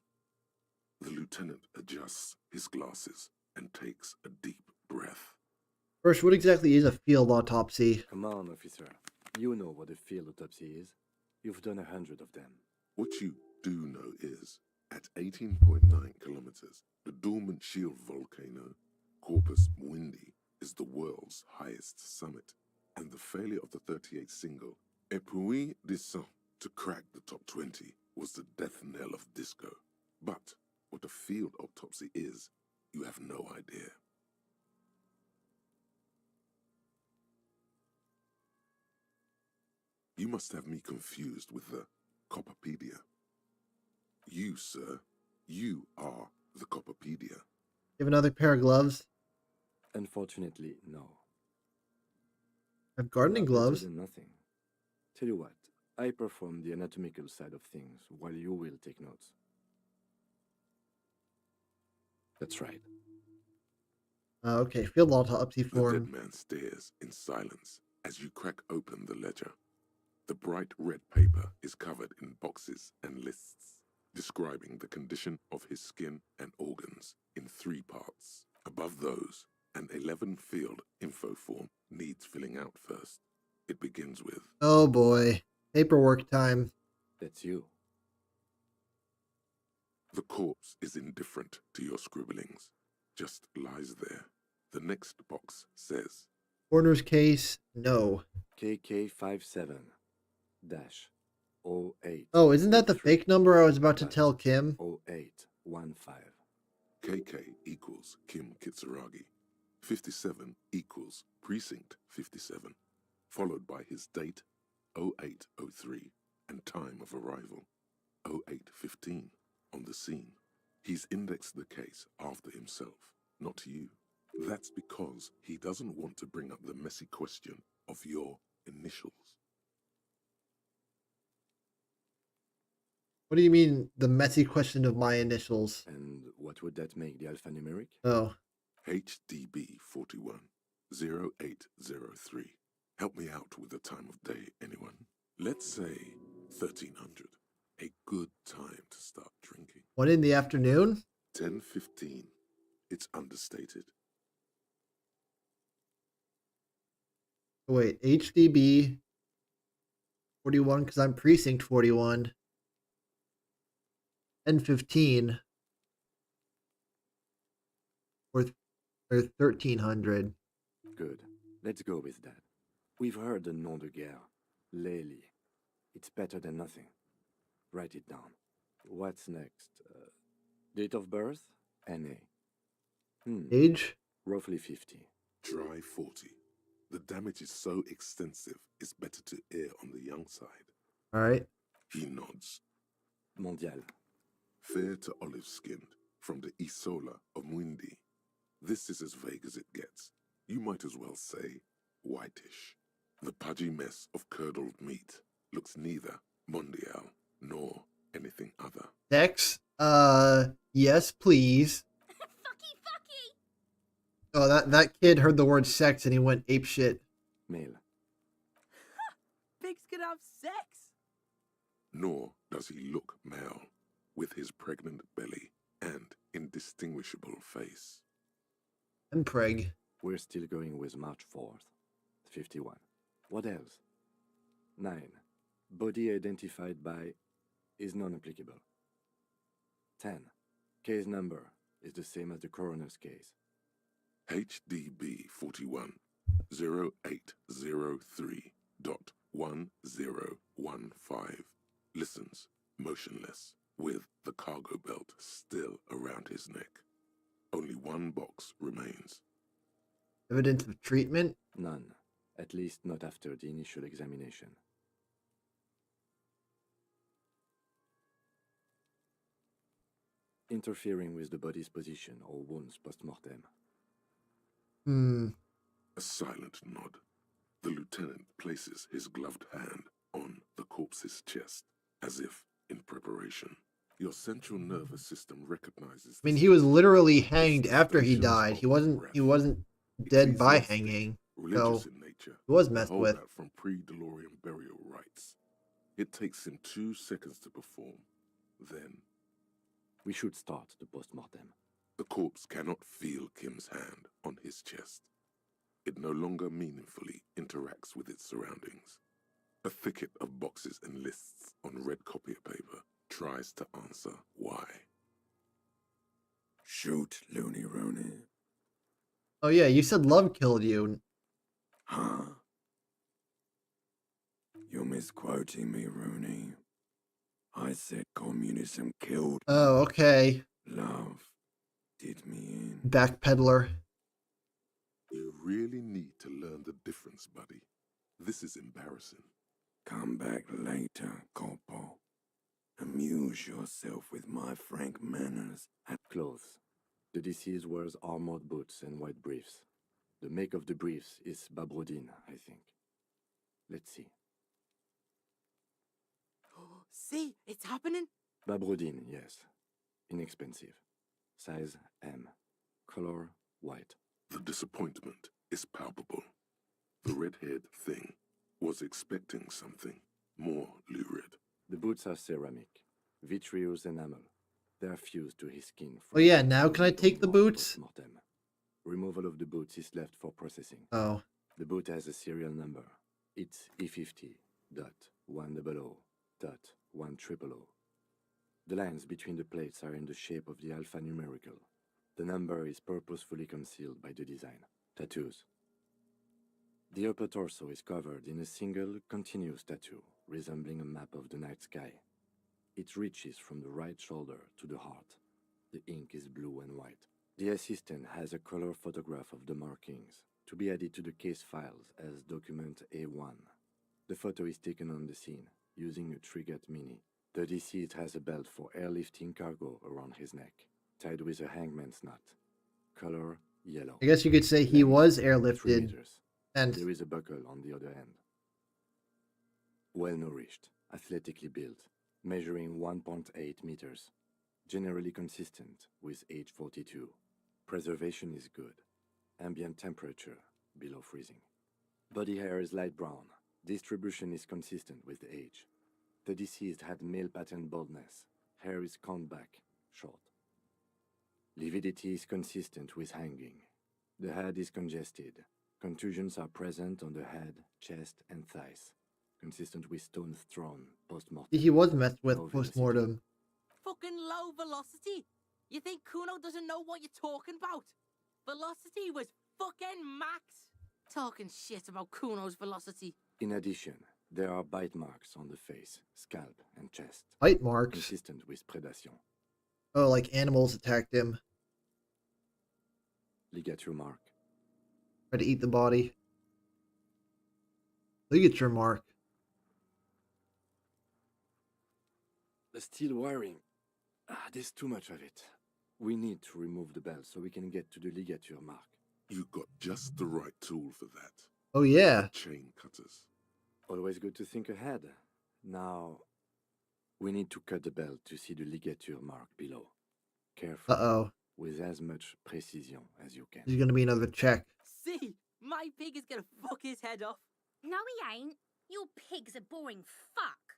The lieutenant adjusts his glasses and takes a deep breath. First, what exactly is a field autopsy? Come on, officer. You know what a field autopsy is. You've done 100 of them. What you do know is, at 18.9 kilometers, the dormant shield volcano, Corpus Mundi, is the world's highest summit, and the failure of the 38 single, Et puis descend, to crack the top 20 was the death knell of disco. But what a field autopsy is, you have no idea. You must have me confused with the Copperpedia. You, sir, you are the Copperpedia. You have another pair of gloves? Unfortunately, no. I have gardening gloves. Better than nothing. Tell you what, I perform the anatomical side of things while you will take notes. That's right. Okay, field autopsy The form. dead man stares in silence as you crack open the ledger. The bright red paper is covered in boxes and lists, describing the condition of his skin and organs in 3 parts. Above those, an 11-field info form needs filling out first. It begins with... Oh boy. Paperwork time. That's you. The corpse is indifferent to your scribblings, just lies there. The next box says... Coroner's case, no. KK57-08. Oh, isn't that the fake number I was about to tell Kim? 0815. KK equals Kim Kitsuragi. 57 equals Precinct 57, followed by his date, 0803, and time of arrival, 0815, on the scene. He's indexed the case after himself, not you. That's because he doesn't want to bring up the messy question of your initials. What do you mean, the messy question of my initials? And what would that make the alphanumeric? Oh. HDB 41 0803. Help me out with the time of day, anyone? Let's say 1300. A good time to start drinking. 1 in the afternoon? 10:15. It's understated. Wait, HDB 41, because I'm Precinct 41. N15. Or 1300. Good. Let's go with that. We've heard the nom de guerre. Lely. It's better than nothing. Write it down. What's next? Date of birth? NA. Age? Roughly 50. Try 40. The damage is so extensive, it's better to err on the young side. Alright. He nods. Mondial. Fair to olive-skinned, from the Isola of Mundi. This is as vague as it gets. You might as well say whitish. The pudgy mess of curdled meat, looks neither mondial nor anything other. Sex? Yes, please. Fucky, fucky! Oh, that kid heard the word sex and he went apeshit. Male. Pigs can have sex. Nor does he look male, with his pregnant belly and indistinguishable face. And preg. We're still going with March 4th. 51. What else? 9. Body identified by is non-applicable. 10. Case number is the same as the coroner's case. HDB 41 0803.1015 listens motionless with the cargo belt still around his neck. Only one box remains. Evidence of treatment? None. At least not after the initial examination. Interfering with the body's position or wounds post-mortem. A silent nod. The lieutenant places his gloved hand on the corpse's chest, as if in preparation. Your central nervous system recognizes. I mean, he was literally hanged after he died. He wasn't dead by hanging. Religious So in nature. he was messed a with. holdout from pre-DeLorean burial rites. It takes him 2 seconds to perform. Then we should start the post-mortem. The corpse cannot feel Kim's hand on his chest. It no longer meaningfully interacts with its surroundings. A thicket of boxes and lists on red copy paper tries to answer why. Shoot, Looney Rooney. Oh yeah, you said love killed you. Huh? You're misquoting me, Rooney. I said communism killed. Oh, okay. Love did me in. Backpedaler. You really need to learn the difference, buddy. This is embarrassing. Come back later, Corpo. Amuse yourself with my frank manners. Clothes. The deceased wears armored boots and white briefs. The make of the briefs is Babrodine, I think. Let's see. See, it's happening. Babrodine, yes. Inexpensive. Size M. Color white. The disappointment is palpable. The red-haired thing was expecting something more lurid. The boots are ceramic, vitreous enamel. They are fused to his skin. Oh yeah, now can I take the boots? Removal of the boots is left for processing. Oh. The boot has a serial number. It's E50.100.100. The lines between the plates are in the shape of the alphanumerical. The number is purposefully concealed by the design. Tattoos. The upper torso is covered in a single, continuous tattoo, resembling a map of the night sky. It reaches from the right shoulder to the heart. The ink is blue and white. The assistant has a color photograph of the markings, to be added to the case files as document A1. The photo is taken on the scene, using a Trigat Mini. The deceased has a belt for airlifting cargo around his neck, tied with a hangman's knot. Color yellow. I guess you could say he was airlifted. 3 meters. And there is a buckle on the other end. Well-nourished, athletically built, measuring 1.8 meters. Generally consistent with age 42. Preservation is good. Ambient temperature below freezing. Body hair is light brown. Distribution is consistent with the age. The deceased had male pattern baldness. Hair is combed back, short. Lividity is consistent with hanging. The head is congested. Contusions are present on the head, chest, and thighs, consistent with stones thrown post-mortem. he was messed with post-mortem. Fucking low velocity. You think Kuno doesn't know what you're talking about? Velocity was fucking max. Talking shit about Kuno's velocity. In addition, there are bite marks on the face, scalp, and chest. Bite marks? Consistent with predation. Oh, like animals attacked him. Ligature mark. Try to eat the body. Ligature mark. The steel wiring. There's too much of it. We need to remove the belt so we can get to the ligature mark. You got just the right tool for that. Oh yeah. Chain cutters. Always good to think ahead. Now, we need to cut the belt to see the ligature mark below. Carefully, Uh-oh. with as much precision as you can. There's gonna be another check. See, my pig is gonna fuck his head off. No, he ain't. Your pig's a boring fuck.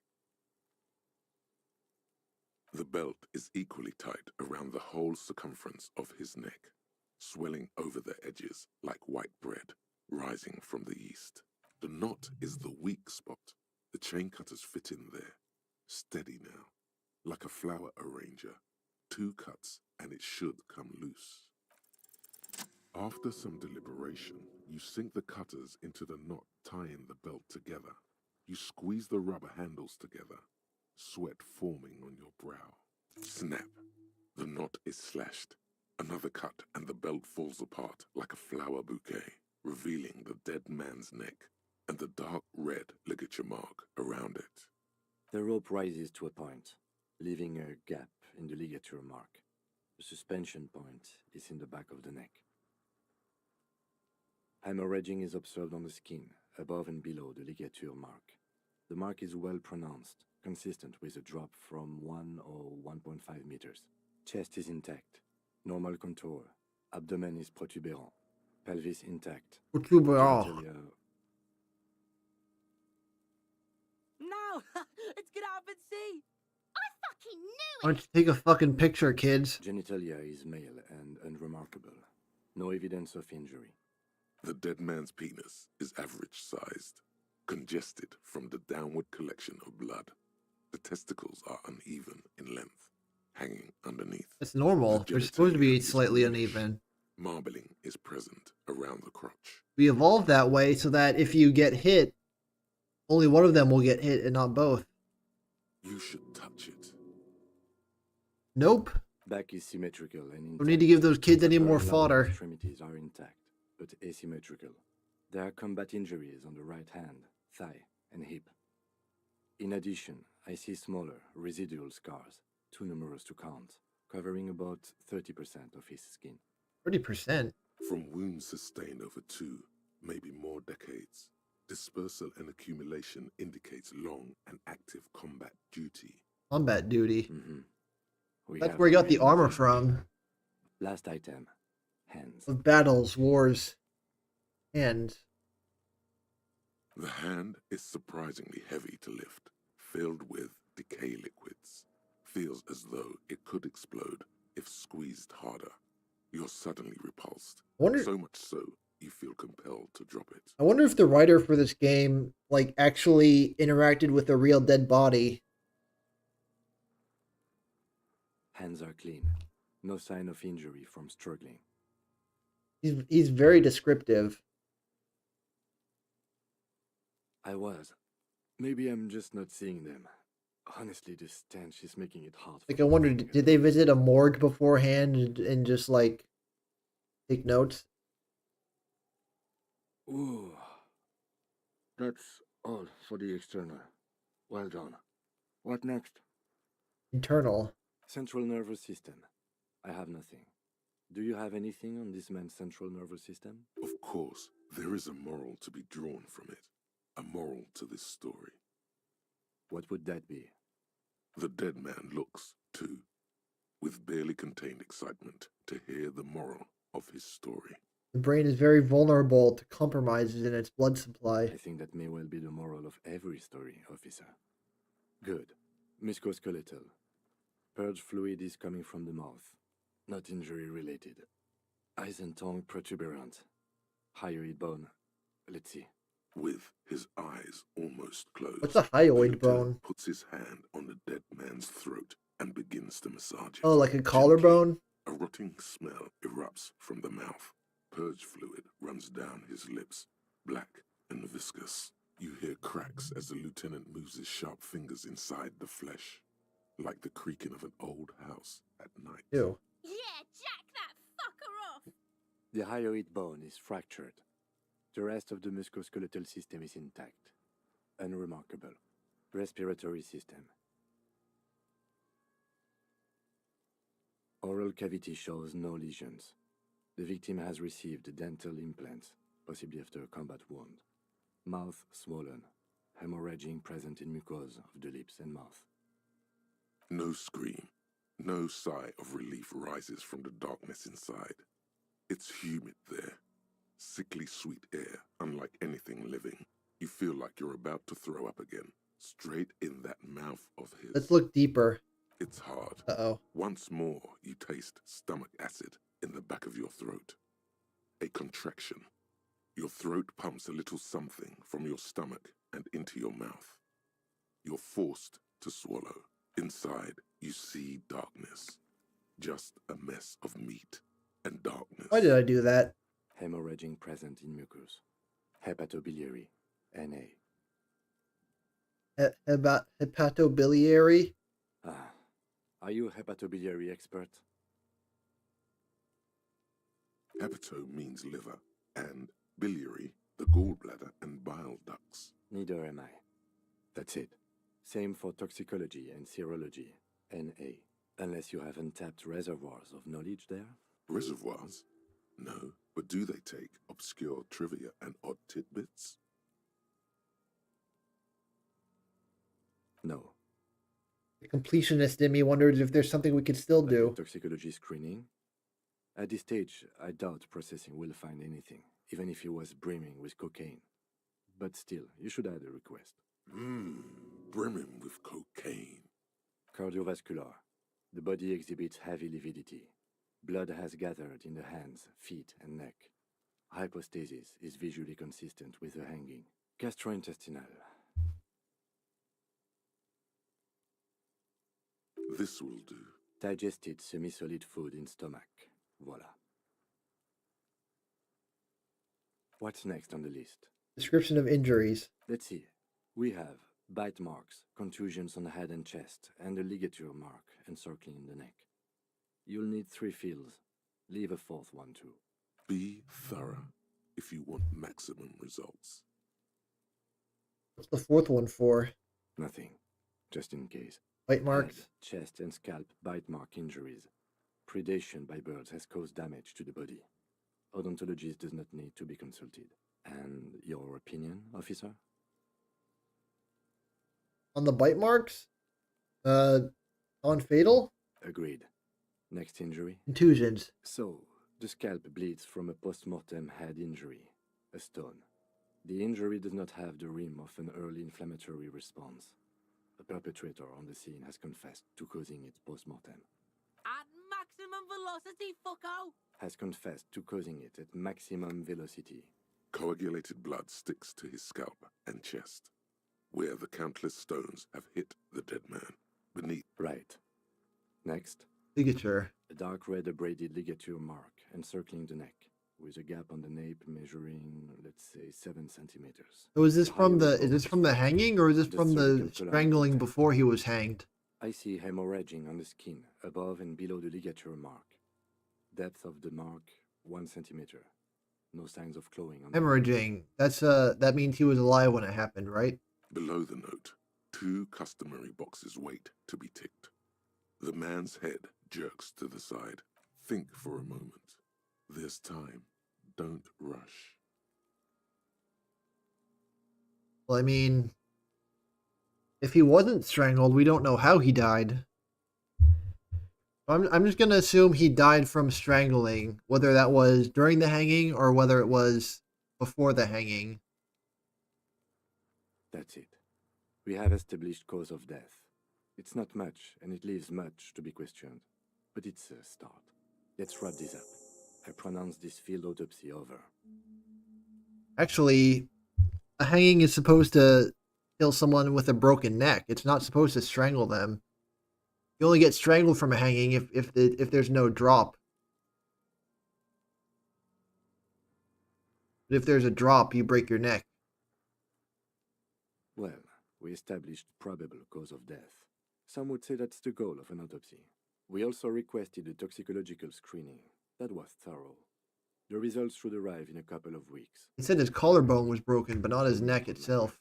The belt is equally tight around the whole circumference of his neck, swelling over the edges like white bread rising from the yeast. The knot is the weak spot. The chain cutters fit in there. Steady now, like a flower arranger. 2 cuts and it should come loose. After some deliberation, you sink the cutters into the knot tying the belt together. You squeeze the rubber handles together, sweat forming on your brow. Snap! The knot is slashed. Another cut and the belt falls apart like a flower bouquet, revealing the dead man's neck and the dark red ligature mark around it. The rope rises to a point, leaving a gap in the ligature mark. The suspension point is in the back of the neck. Hemorrhaging is observed on the skin, above and below the ligature mark. The mark is well pronounced, consistent with a drop from 1 or 1.5 meters. Chest is intact, normal contour. Abdomen is protuberant, pelvis intact. Protuberant. Genitalia. No, it's gonna happen. See, I fucking knew Why don't you take a fucking picture, kids? Genitalia is male and unremarkable. No evidence of injury. The dead man's penis is average-sized, congested from the downward collection of blood. The testicles are uneven in length, hanging underneath. That's normal. They're supposed to be slightly uneven. Marbling is present around the crotch. We evolved that way so that if you get hit, only one of them will get hit and not both. You should touch it. Nope. Back is symmetrical and intact. Don't need to give those kids any more Lower fodder. Extremities are intact, but asymmetrical. There are combat injuries on the right hand, thigh, and hip. In addition, I see smaller, residual scars, too numerous to count, covering about 30% of his skin. 30%? From wounds sustained over 2, maybe more decades. Dispersal and accumulation indicates long and active combat duty. Combat duty. Mm-hmm. That's where he got the armor from. Last item, hands. Of battles, wars, hands. The hand is surprisingly heavy to lift, filled with decay liquids. Feels as though it could explode if squeezed harder. You're suddenly repulsed. So much so, you feel compelled to drop it. I wonder if the writer for this game, like, actually interacted with a real dead body. Hands are clean. No sign of injury from struggling. He's very descriptive. I was. Maybe I'm just not seeing them. Honestly, this stench is making it hard. Like, I wondered, did they visit a morgue beforehand and just, like, take notes? Ooh. That's all for the external. Well done. What next? Internal. Central nervous system. I have nothing. Do you have anything on this man's central nervous system? Of course, there is a moral to be drawn from it. A moral to this story. What would that be? The dead man looks, too, with barely contained excitement to hear the moral of his story. The brain is very vulnerable to compromises in its blood supply. I think that may well be the moral of every story, officer. Good. Musculoskeletal. Purge fluid is coming from the mouth. Not injury related. Eyes and tongue protuberant. Hyoid bone. Let's see. With his eyes almost closed, What's a hyoid the bone? puts his hand on the dead man's throat and begins to massage it. Oh, like a collarbone? A rotting smell erupts from the mouth. Purge fluid runs down his lips, black and viscous. You hear cracks as the lieutenant moves his sharp fingers inside the flesh, like the creaking of an old house at night. Ew. Yeah, jack that fucker off! The hyoid bone is fractured. The rest of the musculoskeletal system is intact. Unremarkable. Respiratory system. Oral cavity shows no lesions. The victim has received dental implants, possibly after a combat wound. Mouth swollen. hemorrhaging present in mucosa of the lips and mouth. No scream, no sigh of relief rises from the darkness inside. It's humid there. Sickly sweet air, unlike anything living. You feel like you're about to throw up again, straight in that mouth of his. Let's look deeper. It's hard. Uh-oh. Once more, you taste stomach acid in the back of your throat. A contraction. Your throat pumps a little something from your stomach and into your mouth. You're forced to swallow. Inside, you see darkness. Just a mess of meat and darkness. Why did I do that? Hemorrhaging present in mucus. Hepatobiliary. NA. Hepatobiliary? Ah. Are you a hepatobiliary expert? Hepato means liver, and biliary, the gallbladder and bile ducts. Neither am I. That's it. Same for toxicology and serology. NA. Unless you have untapped reservoirs of knowledge there? Reservoirs? No, but do they take obscure trivia and odd tidbits? No. The completionist in me wonders if there's something we could still do. Toxicology screening? At this stage, I doubt processing will find anything, even if he was brimming with cocaine. But still, you should add a request. Brimming with cocaine. Cardiovascular. The body exhibits heavy lividity. Blood has gathered in the hands, feet, and neck. Hypostasis is visually consistent with the hanging. Gastrointestinal. This will do. Digested semi-solid food in stomach. Voila. What's next on the list? Description of injuries. Let's see. We have bite marks, contusions on the head and chest, and a ligature mark encircling the neck. You'll need 3 fields. Leave a 4th one too. Be thorough if you want maximum results. What's the 4th one for? Nothing. Just in case. Bite marks? Head, chest and scalp bite mark injuries. Predation by birds has caused damage to the body. Odontologist does not need to be consulted. And your opinion, officer? On the bite marks? Non-fatal? Agreed. Next injury? Contusions. So, the scalp bleeds from a post-mortem head injury, a stone. The injury does not have the rim of an early inflammatory response. The perpetrator on the scene has confessed to causing it post-mortem. At maximum velocity, fucko! Has confessed to causing it at maximum velocity. Coagulated blood sticks to his scalp and chest, where the countless stones have hit the dead man. Beneath. Right. Next. Ligature. A dark red abraded ligature mark encircling the neck, with a gap on the nape measuring, let's say, 7 centimeters. So is this from the hanging, or is this from the strangling before he was hanged? I see hemorrhaging on the skin, above and below the ligature mark. Depth of the mark, 1 centimeter. No signs of clawing on Hemorrhaging. That means he was alive when it happened, right? Below the note, 2 customary boxes wait to be ticked. The man's head jerks to the side. Think for a moment. There's time. Don't rush. Well, I mean, if he wasn't strangled, we don't know how he died. I'm just gonna assume he died from strangling, whether that was during the hanging or whether it was before the hanging. That's it. We have established cause of death. It's not much, and it leaves much to be questioned. But it's a start. Let's wrap this up. I pronounce this field autopsy over. Actually, a hanging is supposed to kill someone with a broken neck. It's not supposed to strangle them. You only get strangled from a hanging if there's no drop. But if there's a drop, you break your neck. Well, we established probable cause of death. Some would say that's the goal of an autopsy. We also requested a toxicological screening. That was thorough. The results should arrive in a couple of weeks. He said his collarbone was broken, but not his neck itself.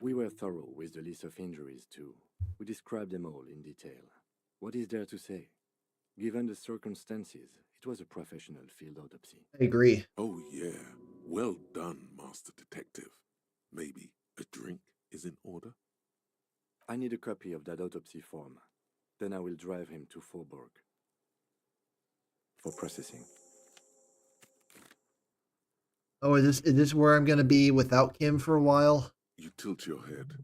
We were thorough with the list of injuries, too. We described them all in detail. What is there to say? Given the circumstances, it was a professional field autopsy. I agree. Oh yeah, Well done, Master Detective. Maybe a drink is in order? I need a copy of that autopsy form. Then I will drive him to Faubourg for processing. Oh, is this where I'm gonna be without Kim for a while? You tilt your head,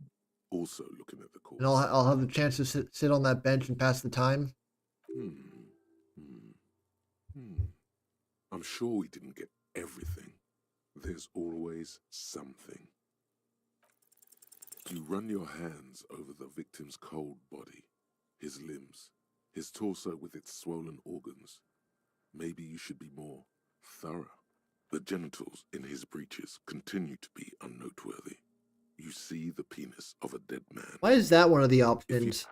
also looking at the corpse. And I'll have the chance to sit on that bench and pass the time? I'm sure we didn't get everything. There's always something. You run your hands over the victim's cold body, his limbs, his torso with its swollen organs. Maybe you should be more thorough. The genitals in his breeches continue to be unnoteworthy. You see the penis of a dead man. Why is that one of the options?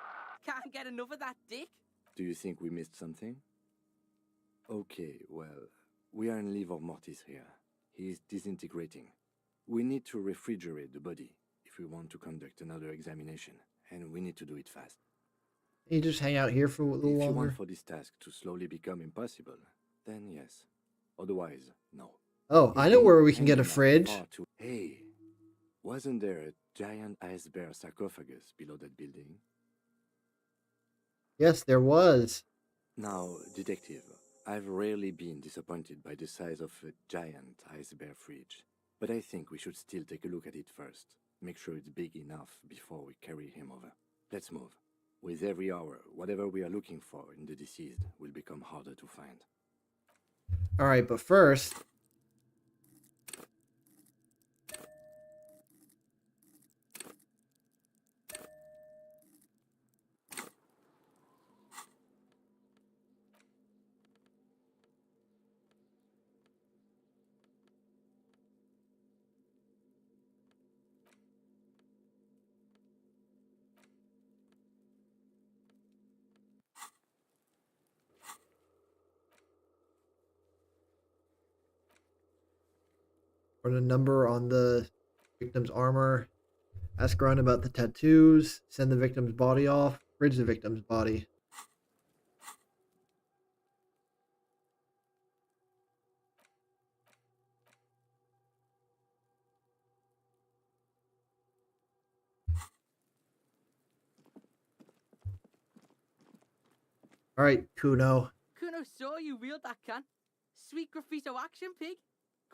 Can't get enough of that dick. Do you think we missed something? Okay, well, we are in livor mortis here. He is disintegrating. We need to refrigerate the body if we want to conduct another examination, and we need to do it fast. Can you just hang out here for a little If you longer? want for this task to slowly become impossible, then yes. Otherwise, no. Oh, I know where we can get a fridge. Hey, wasn't there a giant ice bear sarcophagus below that building? Yes, there was. Now, detective, I've rarely been disappointed by the size of a giant ice bear fridge, but I think we should still take a look at it first. Make sure it's big enough before we carry him over. Let's move. With every hour, whatever we are looking for in the deceased will become harder to find. All right, but first, put a number on the victim's armor, ask around about the tattoos, send the victim's body off, fridge the victim's body. All right, Kuno. Kuno saw you wield that can. Sweet graffito action pig.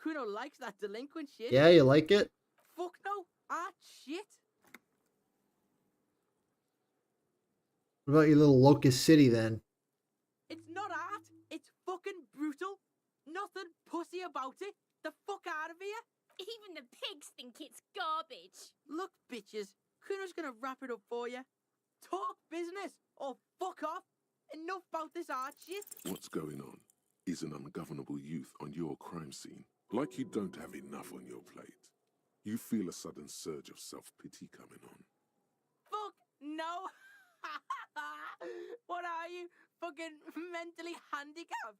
Kuno likes that delinquent shit. Yeah, you like it? Fuck no. Art shit. What about your little Locust City then? It's not art. It's fucking brutal. Nothing pussy about it. The fuck out of here. Even the pigs think it's garbage. Look, bitches. Kuno's gonna wrap it up for you. Talk business or fuck off. Enough about this art shit. What's going on? Is an ungovernable youth on your crime scene. Like you don't have enough on your plate. You feel a sudden surge of self-pity coming on. Fuck no. What are you? Fucking mentally handicapped?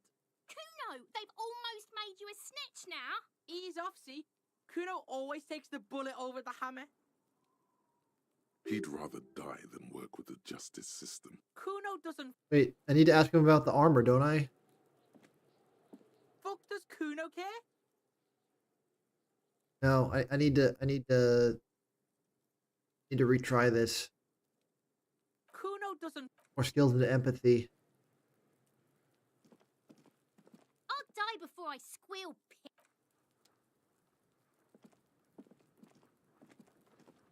Kuno, they've almost made you a snitch now. Ease off, see? Kuno always takes the bullet over the hammer. He'd rather die than work with the justice system. Kuno doesn't. Wait, I need to ask him about the armor, don't I? Fuck does Kuno care? No, I need to retry this. Kuno doesn't. More skills into empathy. I'll die before I squeal.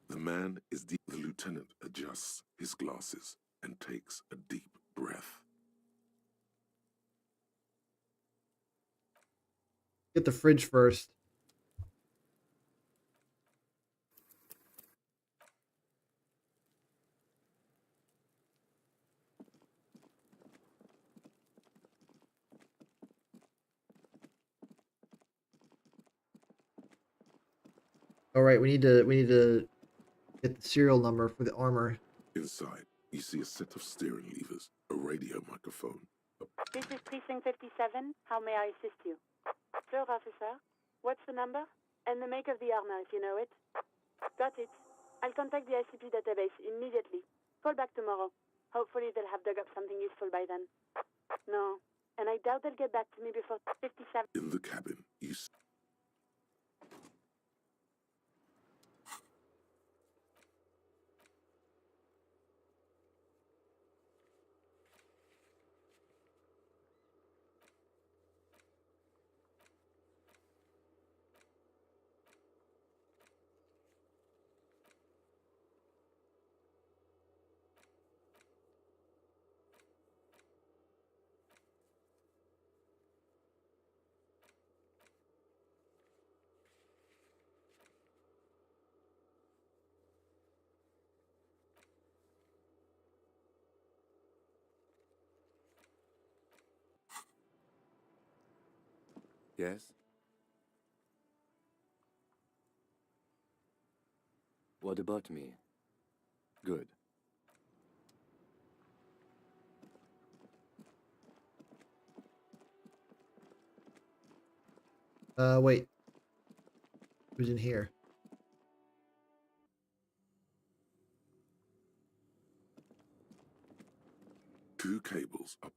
The man is deep. The lieutenant adjusts his glasses and takes a deep breath. Get the fridge first. All right, we need to get the serial number for the armor. Inside, you see a set of steering levers, a radio microphone. This is Precinct 57. How may I assist you? Sure, officer. What's the number? And the make of the armor, if you know it. Got it. I'll contact the ICP database immediately. Call back tomorrow. Hopefully they'll have dug up something useful by then. No. And I doubt they'll get back to me before 57. In the cabin, you see Yes? What about me? Good. Wait. Who's in here? Two cables are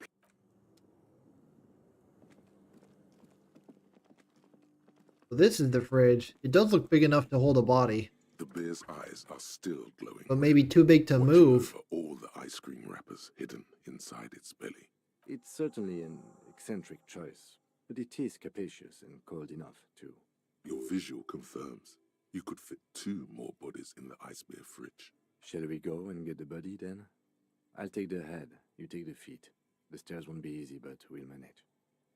So this is the fridge. It does look big enough to hold a body, The bear's eyes are still glowing. but maybe too big to watching move. over all the ice cream wrappers hidden inside its belly. It's certainly an eccentric choice, but it is capacious and cold enough, too. Your visual confirms you could fit 2 more bodies in the ice bear fridge. Shall we go and get the body, then? I'll take the head, you take the feet. The stairs won't be easy, but we'll manage.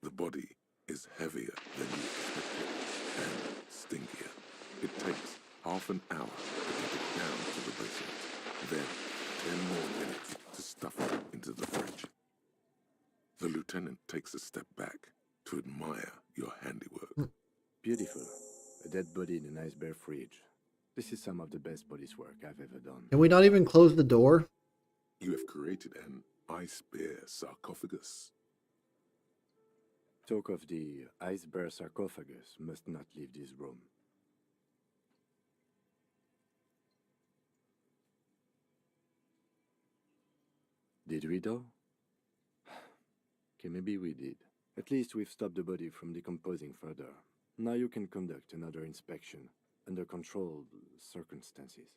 The body is heavier than you expected and stinkier. It takes half an hour to get it down to the basement, then 10 more minutes to stuff it into the fridge. The lieutenant takes a step back to admire your handiwork. Beautiful. A dead body in an ice bear fridge. This is some of the best bodies work I've ever done. Can we not even close the door? You have created an ice bear sarcophagus. Talk of the ice bear sarcophagus must not leave this room. Did we though? Okay, maybe we did. At least we've stopped the body from decomposing further. Now you can conduct another inspection under controlled circumstances.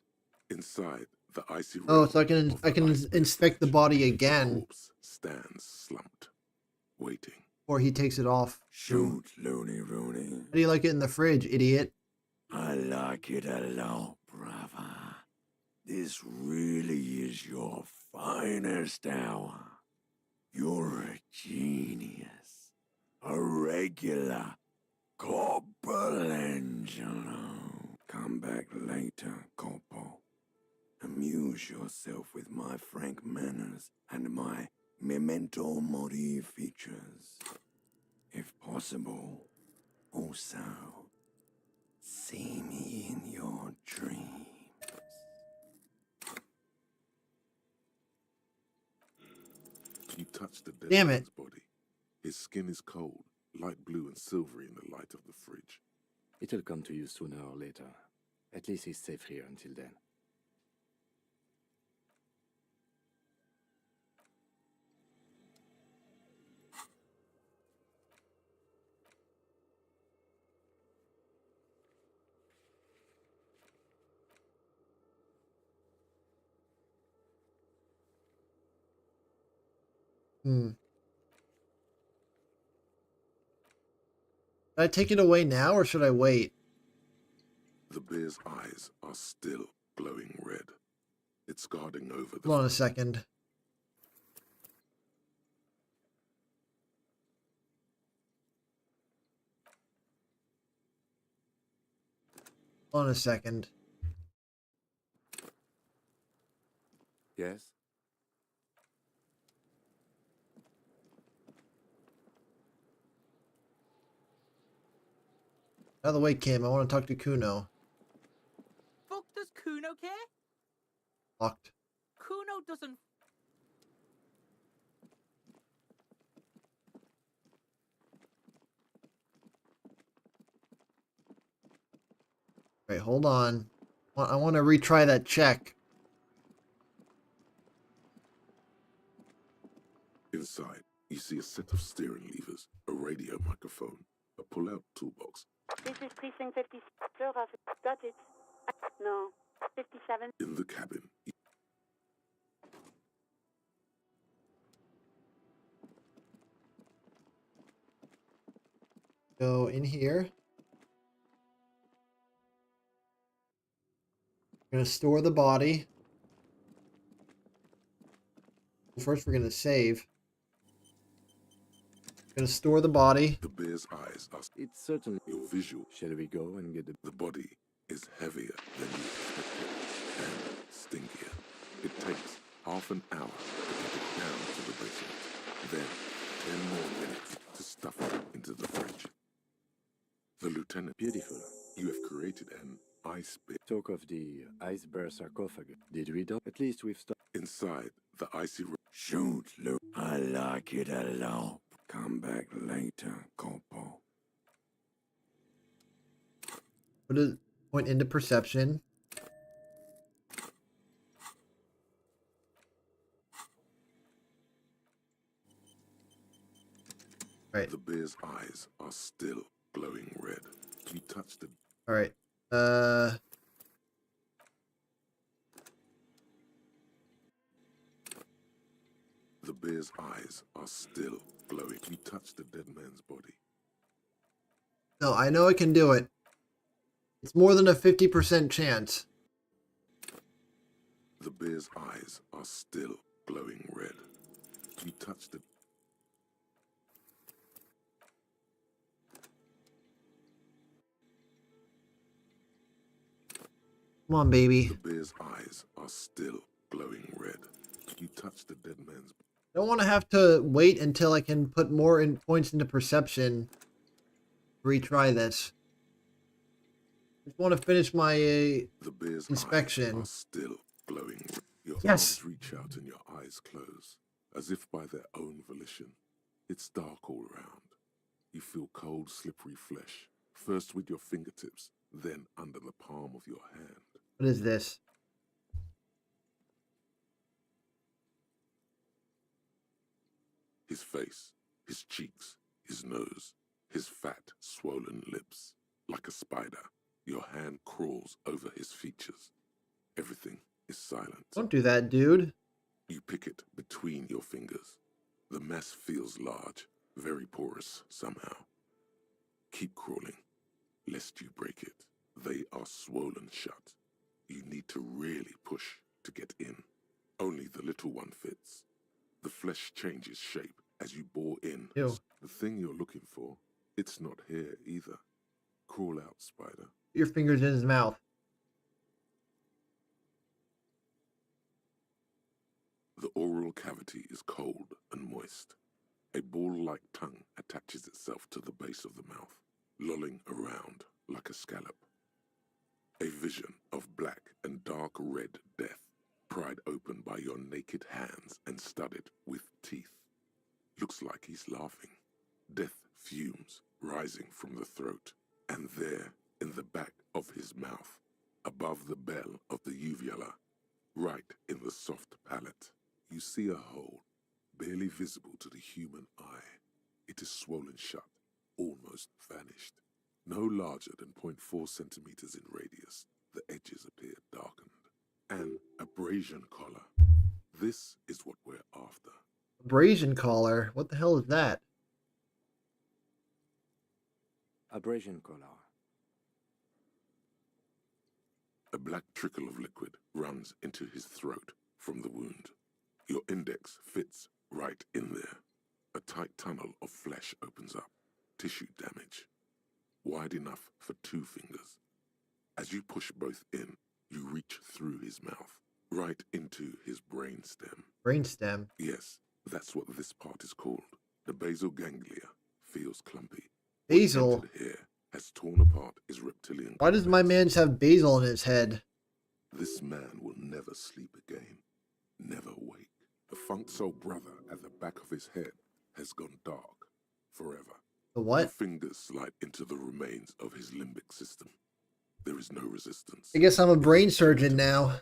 Inside the icy room. Oh, so I can inspect the body the again corpse stands slumped, waiting. before he takes it off. Shoot, Looney Rooney. How do you like it in the fridge, idiot? I like it a lot, brother. This really is your finest hour. You're a genius. A regular Corporal Angelo. Come back later, Corporal. Amuse yourself with my frank manners and my memento mori features. If possible, also, see me in your dreams. You touch the dead Damn man's it. body. His skin is cold, light blue and silvery in the light of the fridge. It'll come to you sooner or later. At least he's safe here until then. Should I take it away now or should I wait? The bear's eyes are still glowing red. It's guarding over the... Hold on a second. Hold on a second. Yes? By the way, Kim, I want to talk to Kuno. Fuck does Kuno care? Locked. Kuno doesn't. Wait, hold on. I want to retry that check. Inside, you see a set of steering levers, a radio microphone, a pull-out toolbox. This is precinct 50. Third officer. Got it. No. 57. In the cabin, Go in here. We're going to store the body. First, we're going to save. We're going to store the body. the bear's eyes are... It's certainly... Your visual... Shall we go and get the... The body is heavier than you expected and stinkier. It takes half an hour to get it down to the basement, then 10 more minutes to stuff it into the fridge. Lieutenant, Beautiful. you have created an ice bear. Talk of the ice bear sarcophagus. Did we do? At least we've stopped. Inside the icy room. Shoot, Luke. I like it a lot. Come back later, Corporal. What is point into perception? Right. The bear's eyes are still glowing red. You touch the... All right. The bear's eyes are still glowing. You touch the dead man's body. No, I know I can do it. It's more than a 50% chance. The bear's eyes are still glowing red. You touch the... Come on, baby. The bear's eyes are still glowing red. You touch the dead man's... I don't want to have to wait until I can put more points into perception to retry this. I just want to finish my The bear's inspection. eyes are still glowing red. Your Yes. arms reach out and your eyes close, as if by their own volition. It's dark all around. You feel cold, slippery flesh, first with your fingertips, then under the palm of your hand. What is this? His face, his cheeks, his nose, his fat, swollen lips. Like a spider, your hand crawls over his features. Everything is silent. Don't do that, dude. You pick it between your fingers. The mass feels large, very porous somehow. Keep crawling, lest you break it. They are swollen shut. You need to really push to get in. Only the little one fits. The flesh changes shape as you bore in. Ew. The thing you're looking for, it's not here either. Crawl out, spider. Put your fingers in his mouth. The oral cavity is cold and moist. A ball-like tongue attaches itself to the base of the mouth, lolling around like a scallop. A vision of black and dark red death, pried open by your naked hands and studded with teeth. Looks like he's laughing. Death fumes rising from the throat, and there, in the back of his mouth, above the bell of the uvula, right in the soft palate, you see a hole, barely visible to the human eye. It is swollen shut, almost vanished. No larger than 0.4 centimeters in radius, the edges appear darkened. An abrasion collar. This is what we're after. Abrasion collar? What the hell is that? Abrasion collar. A black trickle of liquid runs into his throat from the wound. Your index fits right in there. A tight tunnel of flesh opens up. Tissue damage. Wide enough for 2 fingers. As you push both in, you reach through his mouth, right into his brainstem. Brainstem? Yes, that's what this part is called. The basal ganglia feels clumpy. Basil? What entered here has torn apart his reptilian. Why does my man have basil in his head? This man will never sleep again. Never wake. The funk soul brother at the back of his head has gone dark forever. The what? Your fingers slide into the remains of his limbic system. There is no resistance. I guess I'm a brain surgeon now.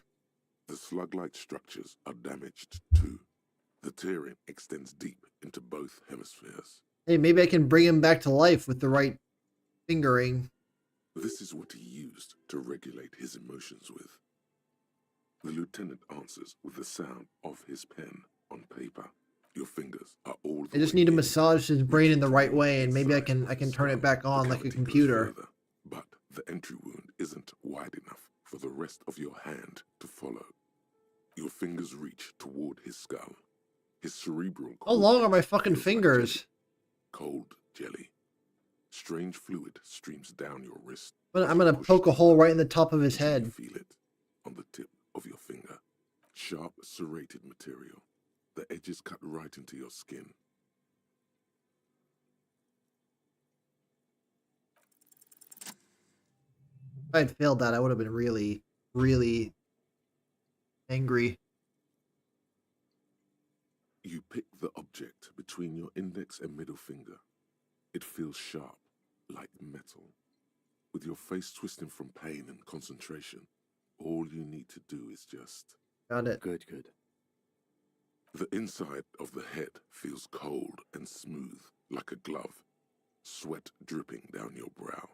The slug-like structures are damaged too. The tearing extends deep into both hemispheres. Hey, maybe I can bring him back to life with the right fingering. This is what he used to regulate his emotions with. The lieutenant answers with the sound of his pen on paper. Your fingers are all the I just way need to in, massage his brain in the right way, and maybe I inside can his turn it skull. back on The like a cavity goes computer. further, but the entry wound isn't wide enough for the rest of your hand to follow. Your fingers reach toward his skull. His cerebral How long are my cortex fucking feels like fingers? jelly. Cold jelly. Strange fluid streams down your wrist. I'm gonna poke a hole right in the top of his You head. feel it on the tip of your finger. Sharp, serrated material. The edges cut right into your skin. If I had failed that, I would have been really, really angry. You pick the object between your index and middle finger. It feels sharp, like metal. With your face twisting from pain and concentration, all you need to do is just... Got it. Good, good. The inside of the head feels cold and smooth, like a glove. Sweat dripping down your brow.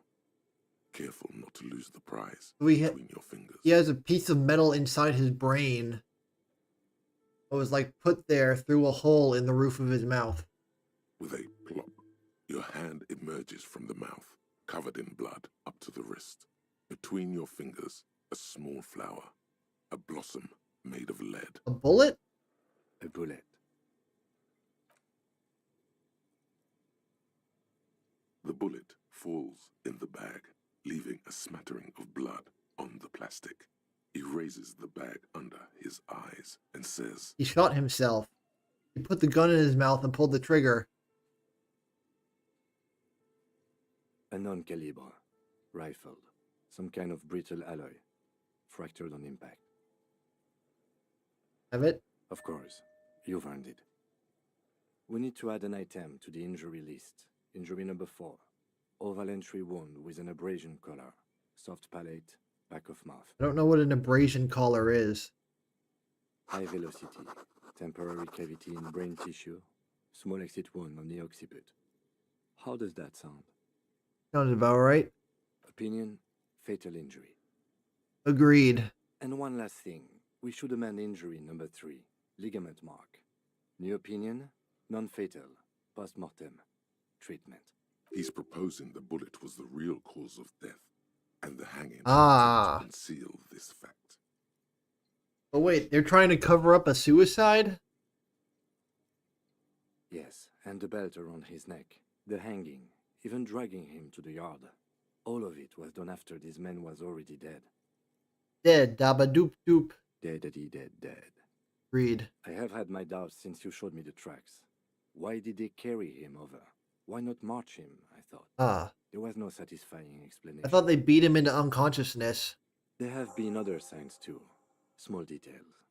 Careful not to lose the prize between your fingers. He has a piece of metal inside his brain. It was like put there through a hole in the roof of his mouth. With a plop, your hand emerges from the mouth, covered in blood up to the wrist. Between your fingers, a small flower, a blossom made of lead. A bullet? A bullet. The bullet falls in the bag, leaving a smattering of blood on the plastic. He raises the bag under his eyes and says, He shot himself. He put the gun in his mouth and pulled the trigger. A non-caliber. Rifled. Some kind of brittle alloy. Fractured on impact. Have it? Of course. You've earned it. We need to add an item to the injury list. Injury number 4. Oval entry wound with an abrasion collar. Soft palate, back of mouth. I don't know what an abrasion collar is. High velocity. Temporary cavity in brain tissue. Small exit wound on the occiput. How does that sound? Sounds about right. Opinion, fatal injury. Agreed. And one last thing. We should amend injury number 3. Ligament mark. New opinion, non-fatal. Post-mortem. Treatment. He's proposing the bullet was the real cause of death, and the hanging Ah. to conceal this fact. But wait, they're trying to cover up a suicide? Yes, and the belt around his neck. The hanging. Even dragging him to the yard. All of it was done after this man was already dead. Dead, dabba doop doop. Dead. Agreed. I have had my doubts since you showed me the tracks. Why did they carry him over? Why not march him, I thought. Ah. There was no satisfying explanation. I thought they beat him into unconsciousness. There have been other signs too. Small details.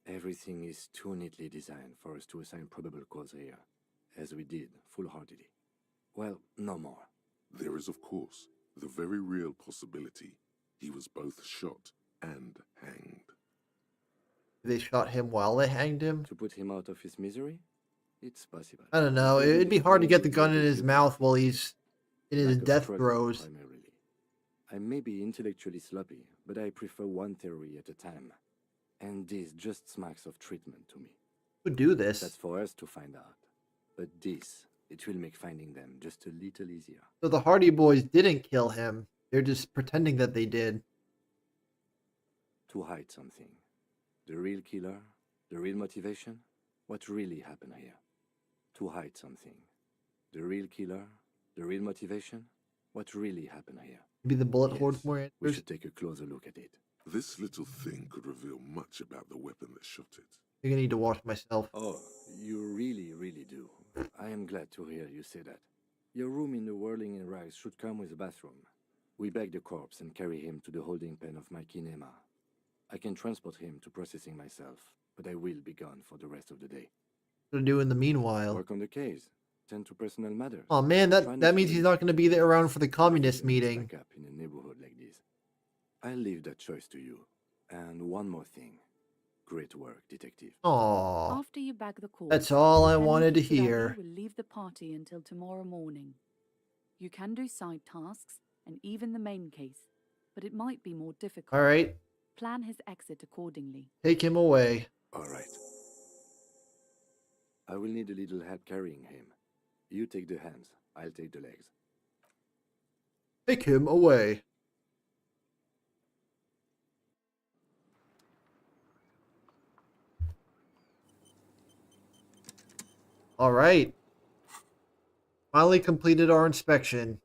Everything is too neatly designed for us to assign probable cause here, as we did, full-heartedly. Well, no more. There is, of course, the very real possibility he was both shot and hanged. They shot him while they hanged him? To put him out of his misery? It's possible. I don't know. It'd be hard to get the gun in his mouth while he's in his death throes. Primarily. I may be intellectually sloppy, but I prefer one theory at a time. And this just smacks of treatment to me. Who would do this? That's for us to find out. But this, it will make finding them just a little easier. So the Hardy Boys didn't kill him. They're just pretending that they did. To hide something. The real killer? The real motivation? What really happened here? To hide something. The real killer? The real motivation? What really happened here? Maybe the bullet hoard's more We answers. should take a closer look at it. This little thing could reveal much about the weapon that shot it. I'm gonna need to wash myself. Oh, you really do. I am glad to hear you say that. Your room in the Whirling in Rags should come with a bathroom. We bag the corpse and carry him to the holding pen of my kinema. I can transport him to processing myself, but I will be gone for the rest of the day. What to do in the meanwhile? Work on the case. Tend to personal matters. Oh man, that means he's not gonna be there around for the communist meeting. Back up in a neighborhood like this. I'll leave that choice to you. And one more thing. Great work, detective. Aww. After you bag the corpse, That's all I Lieutenant wanted to Kisaragi hear. will leave the party until tomorrow morning. You can do side tasks and even the main case, but it might be more difficult. Alright, Plan his exit accordingly. take him away. All right. I will need a little help carrying him. You take the hands. I'll take the legs. Take him away. Alright. Finally completed our inspection.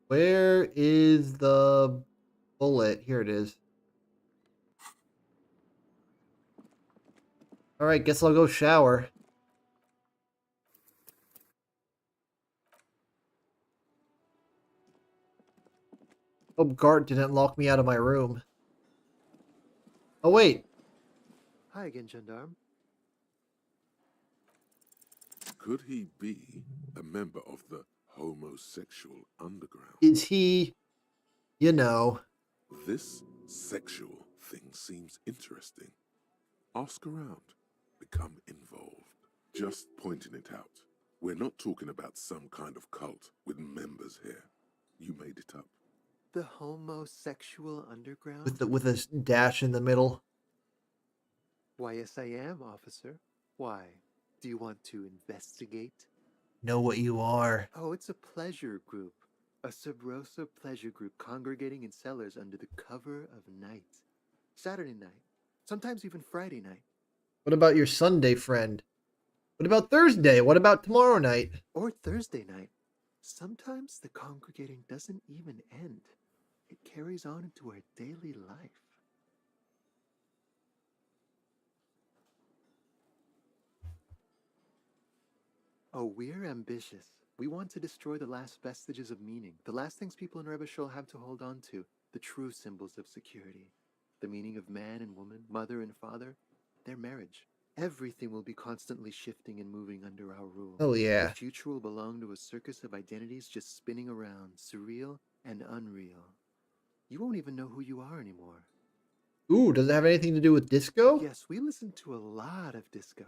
Where is the bullet. Here it is. Alright, guess I'll go shower. Hope Gart didn't lock me out of my room. Oh, wait. Hi again, Gendarme. Could he be a member of the homosexual underground? Is he, you know... This sexual thing seems interesting. Ask around. Become involved. Just pointing it out. We're not talking about some kind of cult with members here. You made it up. The homosexual underground? With a dash in the middle. Why, yes, I am, officer. Why? Do you want to investigate? Know what you are. Oh, it's a pleasure group. A sub rosa pleasure group congregating in cellars under the cover of night. Saturday night. Sometimes even Friday night. What about your Sunday friend? What about Thursday? What about tomorrow night? Or Thursday night. Sometimes the congregating doesn't even end. It carries on into our daily life. Oh, we're ambitious. We want to destroy the last vestiges of meaning, the last things people in Rebishul have to hold on to, the true symbols of security. The meaning of man and woman, mother and father, their marriage. Everything will be constantly shifting and moving under our rule. Oh, yeah. The future will belong to a circus of identities just spinning around, surreal and unreal. You won't even know who you are anymore. Ooh, does it have anything to do with disco? Yes, we listen to a lot of disco.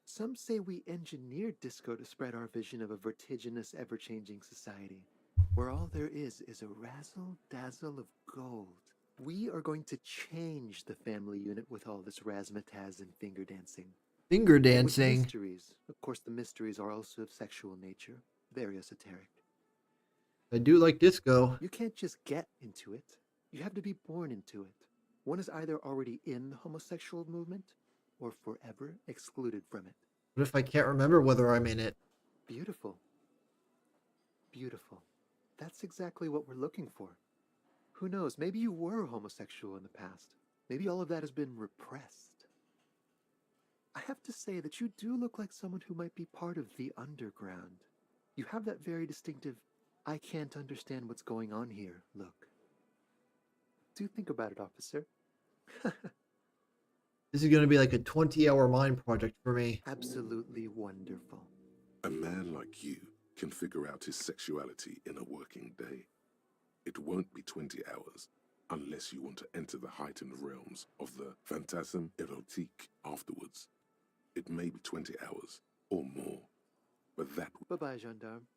Some say we engineered disco to spread our vision of a vertiginous, ever-changing society, where all there is a razzle-dazzle of gold. We are going to change the family unit with all this razzmatazz and finger dancing. Finger With dancing. mysteries. Of course, the mysteries are also of sexual nature, very esoteric. I do like disco. You can't just get into it. You have to be born into it. One is either already in the homosexual movement or forever excluded from it. What if I can't remember whether I'm in it? Beautiful. Beautiful. That's exactly what we're looking for. Who knows, maybe you were homosexual in the past. Maybe all of that has been repressed. I have to say that you do look like someone who might be part of the underground. You have that very distinctive, I can't understand what's going on here look. Do think about it, officer. This is going to be like a 20-hour mind project for me. Absolutely wonderful. A man like you can figure out his sexuality in a working day. It won't be 20 hours unless you want to enter the heightened realms of the phantasme erotique afterwards. It may be 20 hours or more, but that... Bye-bye, gendarme.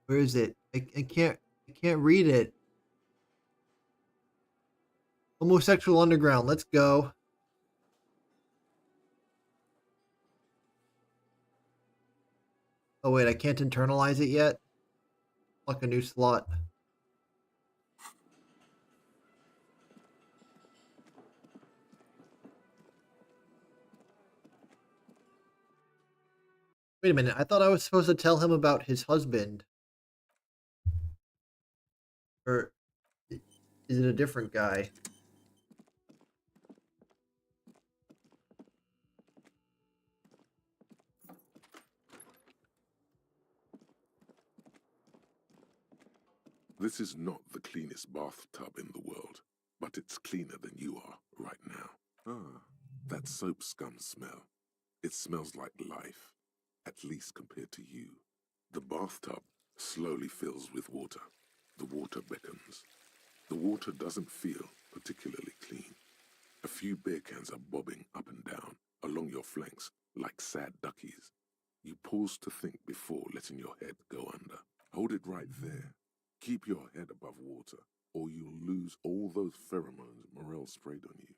Where is it? I can't read it. Homosexual Underground, let's go. Oh wait, I can't internalize it yet? Like a new slot. Wait a minute, I thought I was supposed to tell him about his husband. Or is it a different guy? This is not the cleanest bathtub in the world, but it's cleaner than you are right now. Ah, that soap scum smell. It smells like life, at least compared to you. The bathtub slowly fills with water. The water beckons. The water doesn't feel particularly clean. A few beer cans are bobbing up and down along your flanks like sad duckies. You pause to think before letting your head go under. Hold it right there. Keep your head above water, or you'll lose all those pheromones Morel sprayed on you.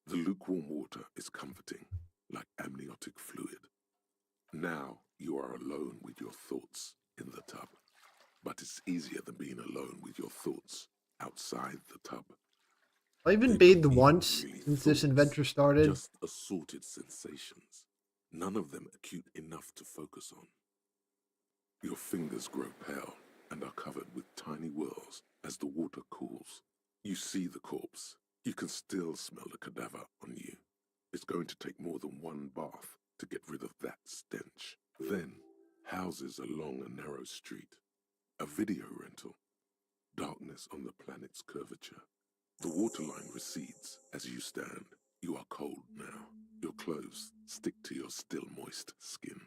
The lukewarm water is comforting, like amniotic fluid. Now you are alone with your thoughts in the tub. But it's easier than being alone with your thoughts outside the tub. I even They bathed aren't even once really since this thoughts, adventure started. just assorted sensations, none of them acute enough to focus on. Your fingers grow pale and are covered with tiny whirls as the water cools. You see the corpse. You can still smell the cadaver on you. It's going to take more than one bath to get rid of that stench. Then, houses along a narrow street. A video rental. Darkness on the planet's curvature. The waterline recedes as you stand. You are cold now. Your clothes stick to your still moist skin.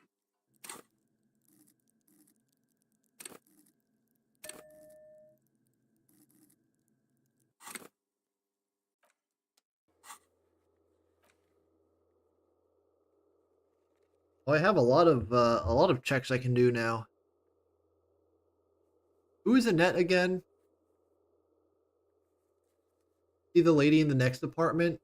Well, I have a lot of checks I can do now. Who is Annette again? See the lady in the next apartment?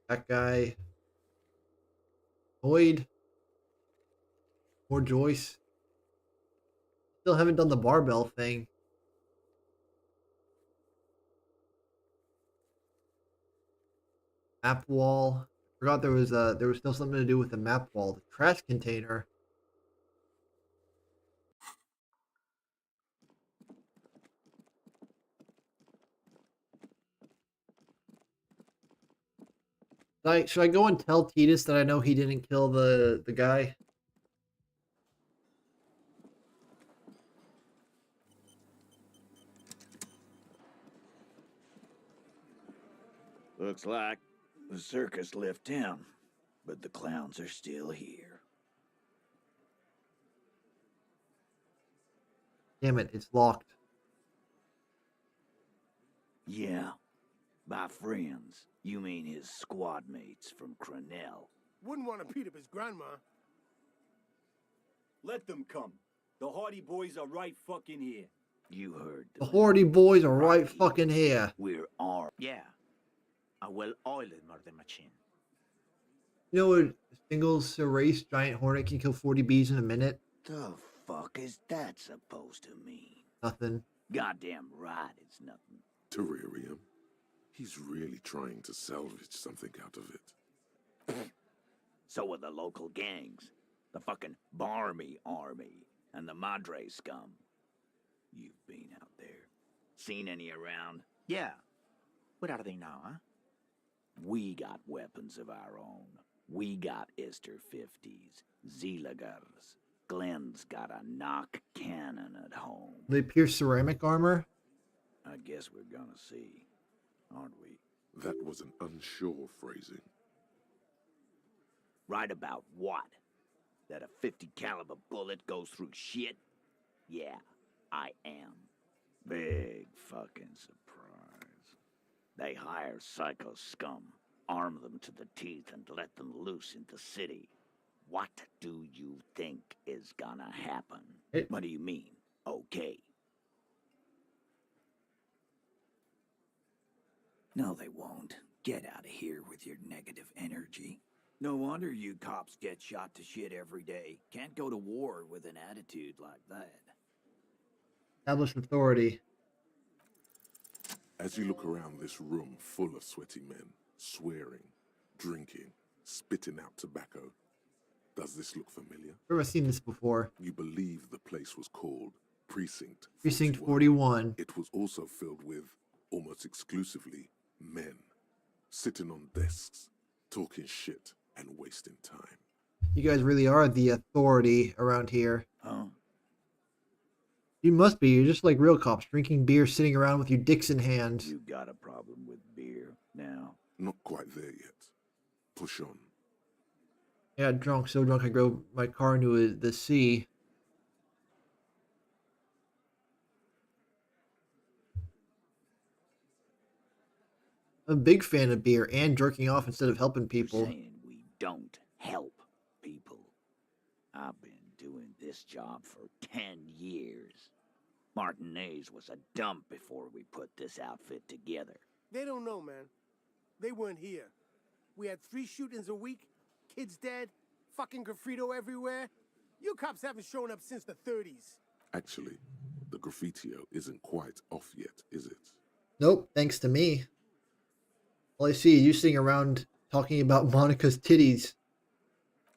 That guy. Boyd. Or Joyce. Still haven't done the barbell thing. Map wall. Forgot there was still something to do with the map wall. The trash container. Should I go and tell Titus that I know he didn't kill the guy? Looks like the circus left town, but the clowns are still here. Damn it, it's locked. Yeah. By friends, you mean his squad mates from Cronell. Wouldn't want to beat up his grandma. Let them come. The Hardy Boys are right fucking here. You heard The Hardy Boys are right fucking here. We're armed. Yeah. I will oil the murder machine. You know, a single race giant hornet can kill 40 bees in a minute? The fuck is that supposed to mean? Nothing. Goddamn right, it's nothing. Terrarium. He's really trying to salvage something out of it. So are the local gangs. The fucking Barmy Army and the Madre scum. You've been out there. Seen any around? Yeah. What are they now, huh? We got weapons of our own. We got Ister 50s, Zeelagers. Glenn's got a knock cannon at home. They pierce ceramic armor? I guess we're gonna see, aren't we? That was an unsure phrasing. Right about what? That a 50 caliber bullet goes through shit? Yeah, I am. Big fucking surprise. They hire psycho scum, arm them to the teeth, and let them loose in the city. What do you think is gonna happen? What do you mean? Okay. No, they won't. Get out of here with your negative energy. No wonder you cops get shot to shit every day. Can't go to war with an attitude like that. Establish authority. As you look around this room full of sweaty men, swearing, drinking, spitting out tobacco, does this look familiar? I've never seen this before. You believe the place was called Precinct 41. Precinct 41. It was also filled with, almost exclusively, men, sitting on desks, talking shit and wasting time. You guys really are the authority around here. Huh? You must be. You're just like real cops, drinking beer, sitting around with your dicks in hand. You got a problem with beer now? Not quite there yet. Push on. I got drunk, so drunk I drove my car into the sea. I'm a big fan of beer and jerking off instead of helping people. Saying we don't help people. I've been doing this job for 10 years. Martinez was a dump before we put this outfit together. They don't know, man. They weren't here. We had 3 shootings a week, kids dead, fucking graffito everywhere. You cops haven't shown up since the 30s. Actually, the graffitio isn't quite off yet, is it? Nope, thanks to me. All I see is you sitting around talking about Monica's titties.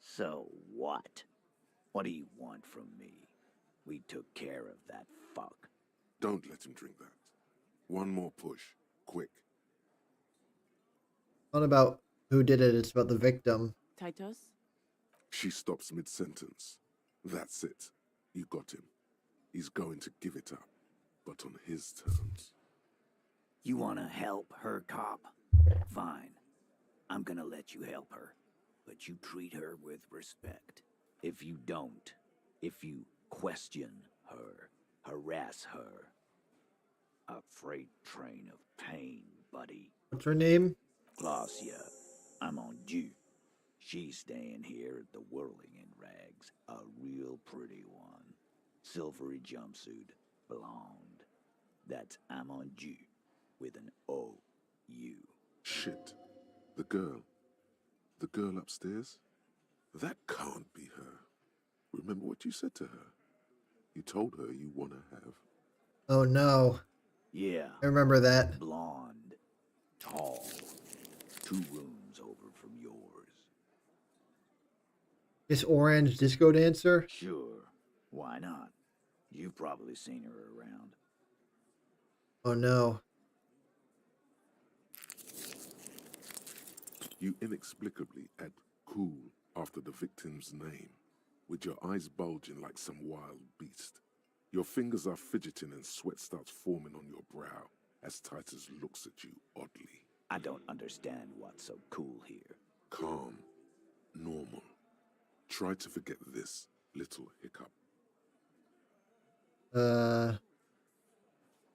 So what? What do you want from me? We took care of that fuck. Don't let him drink that. One more push. Quick. Not about who did it, it's about the victim. Titus? She stops mid-sentence. That's it. You got him. He's going to give it up, but on his terms. You wanna help her, cop? Fine. I'm gonna let you help her. But you treat her with respect. If you don't, if you question her, harass her, a freight train of pain, buddy. What's her name? Glacia, I'm on due. She's staying here at the Whirling in Rags, a real pretty one. Silvery jumpsuit, blonde. That's I'm on due with an O-U. Shit. The girl upstairs? That can't be her. Remember what you said to her? You told her you want to have. Oh no. Yeah. I remember that. Blonde, tall, 2 rooms over from yours. This orange disco dancer? Sure. Why not? You've probably seen her around. Oh no. You inexplicably add cool after the victim's name, with your eyes bulging like some wild beast. Your fingers are fidgeting and sweat starts forming on your brow as Titus looks at you oddly. I don't understand what's so cool here. Calm. Normal. Try to forget this little hiccup.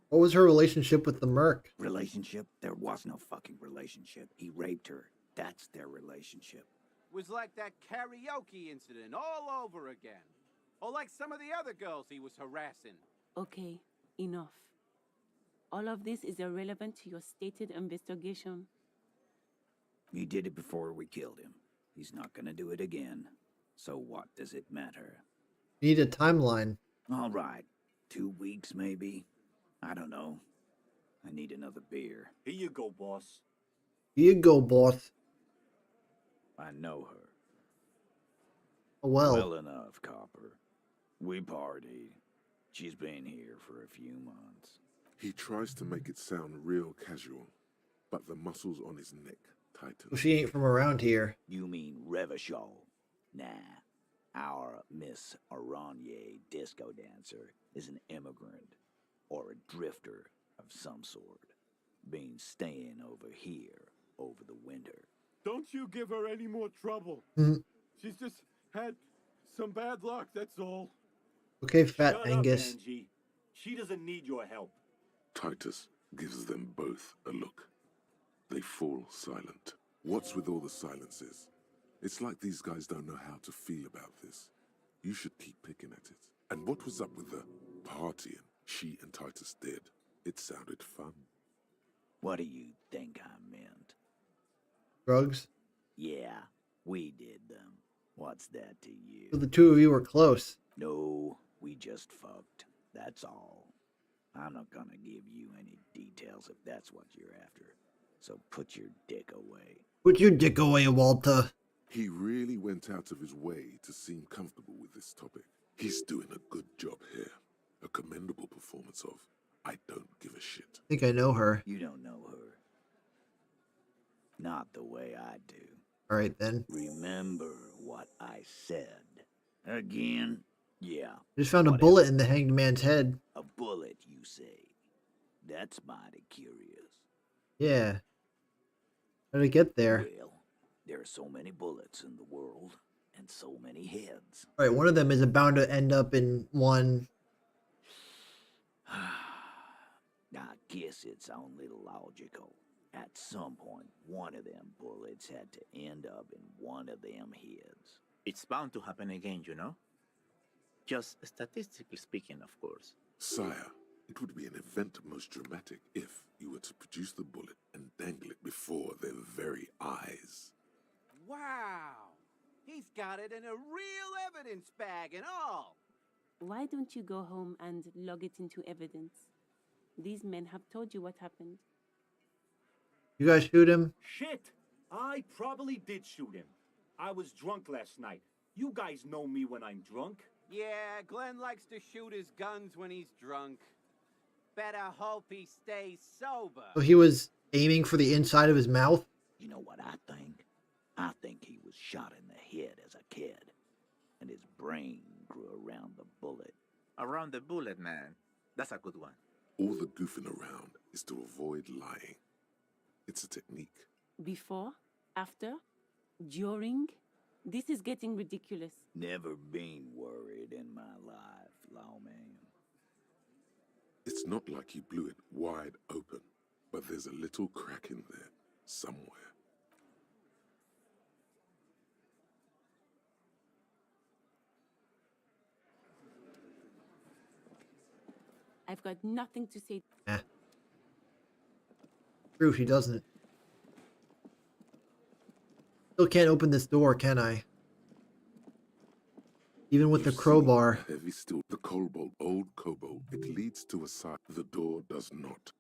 What was her relationship with the merc? Relationship? There was no fucking relationship. He raped her. That's their relationship. Was like that karaoke incident all over again. Or like some of the other girls he was harassing. Okay, enough. All of this is irrelevant to your stated investigation. He did it before we killed him. He's not gonna do it again. So what does it matter? You need a timeline. All right. 2 weeks, maybe? I don't know. I need another beer. Here you go, boss. Here you go, boss. I know her. Well. Well enough, Copper. We partied. She's been here for a few months. He tries to make it sound real casual, but the muscles on his neck tighten. Well, she ain't from around here. You mean Revachol? Nah. Our Miss Aranye disco dancer is an immigrant or a drifter of some sort. Been staying over here over the winter. Don't you give her any more trouble. She's just had some bad luck, that's all. Okay, Fat Shut Angus. up, Angie. She doesn't need your help. Titus gives them both a look. They fall silent. What's with all the silences? It's like these guys don't know how to feel about this. You should keep picking at it. And what was up with the partying she and Titus did? It sounded fun. What do you think I meant? Drugs? Yeah, we did them. What's that to you? So the two of you were close. No, we just fucked. That's all. I'm not gonna give you any details if that's what you're after. So put your dick away. Put your dick away, Walter. He really went out of his way to seem comfortable with this topic. He's doing a good job here. A commendable performance of I don't give a shit. I think I know her. You don't know her. Not the way I do. Alright then. Remember what I said. Again? Yeah. Just found a bullet in the hanged man's head. A bullet, you say? That's mighty curious. Yeah. How did it get there? Well, there are so many bullets in the world, and so many heads. Alright, one of them is bound to end up in one. I guess it's only logical. At some point, one of them bullets had to end up in one of them heads. It's bound to happen again, you know? Just statistically speaking, of course. Sire, it would be an event most dramatic if you were to produce the bullet and dangle it before their very eyes. Wow! He's got it in a real evidence bag and all. Why don't you go home and log it into evidence? These men have told you what happened. You guys shoot him? Shit! I probably did shoot him. I was drunk last night. You guys know me when I'm drunk. Yeah, Glenn likes to shoot his guns when he's drunk. Better hope he stays sober. So he was aiming for the inside of his mouth? You know what I think? I think he was shot in the head as a kid, and his brain grew around the bullet. Around the bullet, man. That's a good one. All the goofing around is to avoid lying. It's a technique. Before? After? During? This is getting ridiculous. Never been worried in my life, lawman. It's not like he blew it wide open, but there's a little crack in there somewhere. I've got nothing to say. True, she doesn't. Still can't open this door, can I? Even with the crowbar. Heavy steel, the cobalt, old cobalt, it leads to a side. The door does not.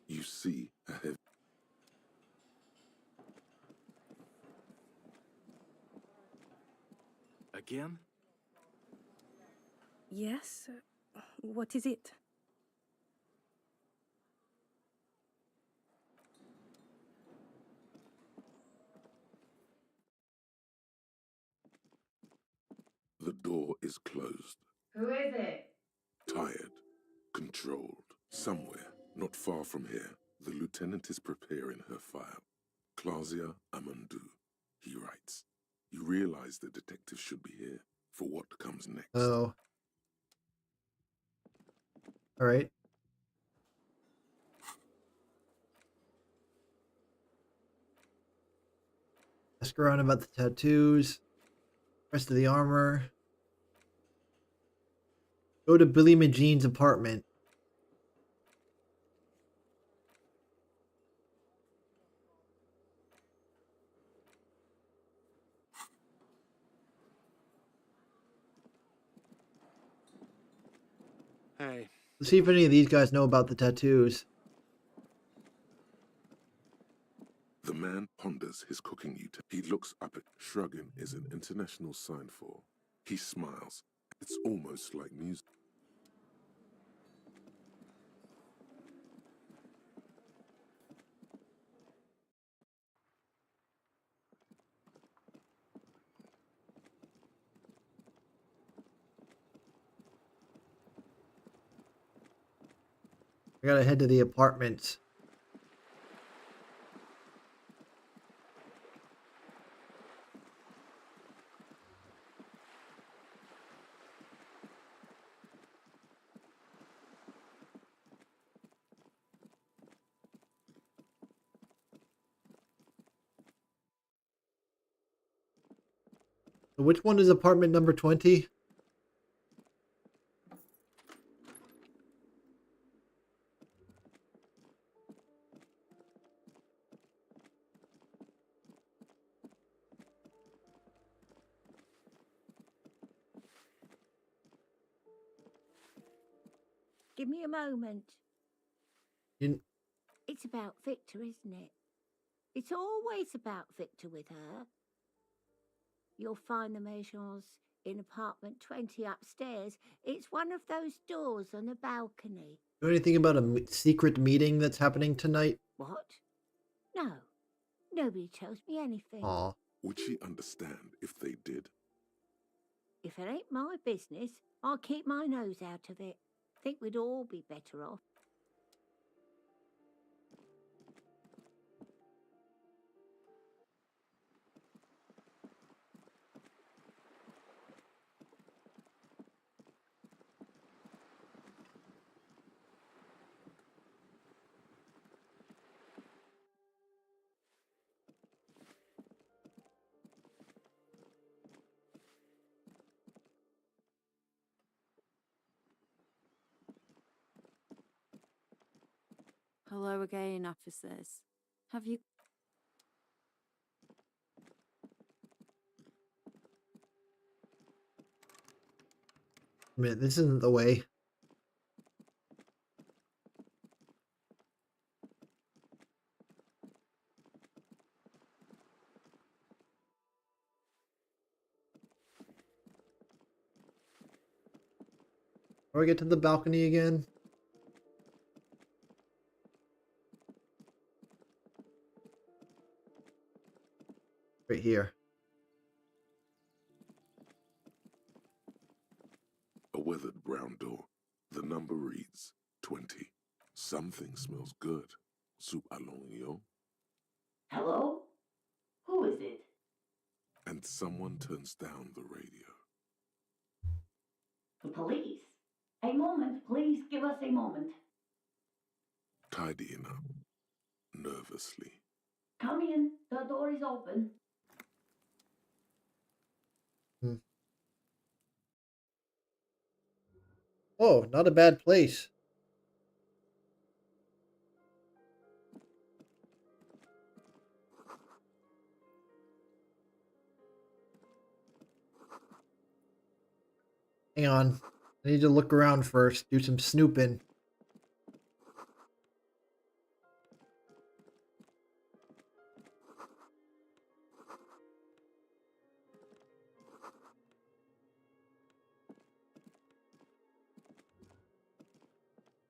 You see a heavy. Again? Yes? What is it? The door is closed. Who is it? Tired. Controlled. Somewhere, not far from here, the lieutenant is preparing her file. Claudia Amandu. He writes. You realize the detective should be here for what comes next. Oh. Alright. Ask around about the tattoos. Rest of the armor. Go to Billy Majean's apartment. Hey. Let's see if any of these guys know about the tattoos. The man ponders his cooking utensil. He looks up at shrugging is an international sign for. He smiles. It's almost like music. I gotta head to the apartment. So which one is apartment number 20? Give me a moment. You... It's about Victor, isn't it? It's always about Victor with her. You'll find the Maisons in apartment 20 upstairs. It's one of those doors on the balcony. Know anything about a secret meeting that's happening tonight? What? No. Nobody tells me anything. Aw. Would she understand if they did? If it ain't my business, I'll keep my nose out of it. Think we'd all be better off. Hello again, officers. Have you... I mean, this isn't the way. How do I get to the balcony again? Right here. A weathered brown door. The number reads 20. Something smells good. Soup allongio. Hello? Who is it? And someone turns down the radio. The police. A moment, please give us a moment. Tidying up. Nervously. Come in, the door is open. Oh, not a bad place. Hang on. I need to look around first, do some snooping.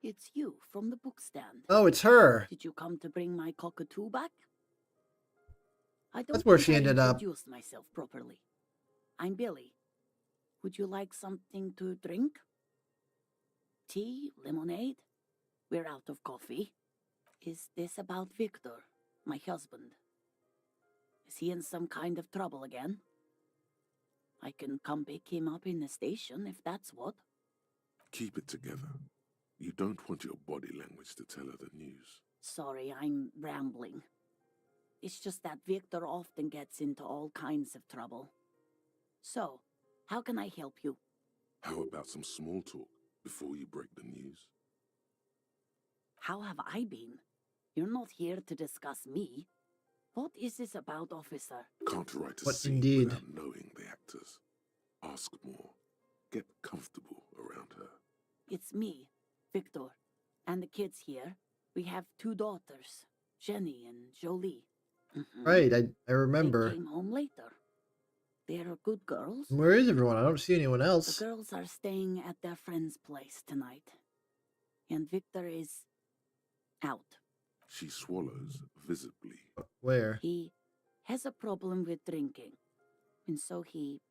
It's you from the book stand. Oh, it's her. Did you come to bring my cockatoo back? I don't That's where think she I ended up. introduced myself properly. I'm Billy. Would you like something to drink? Tea? Lemonade? We're out of coffee. Is this about Victor, my husband? Is he in some kind of trouble again? I can come pick him up in the station if that's what. Keep it together. You don't want your body language to tell her the news. Sorry, I'm rambling. It's just that Victor often gets into all kinds of trouble. So, how can I help you? How about some small talk before you break the news? How have I been? You're not here to discuss me. What is this about, officer? Can't write a What scene indeed? without knowing the actors. Ask more. Get comfortable around her. It's me, Victor, and the kids here. We have 2 daughters, Jenny and Jolie. Right, I They remember. came home later. They're good girls. Where is everyone? I don't see anyone The else. girls are staying at their friend's place tonight. And Victor is out. She swallows visibly. Where? He has a problem with drinking, and so he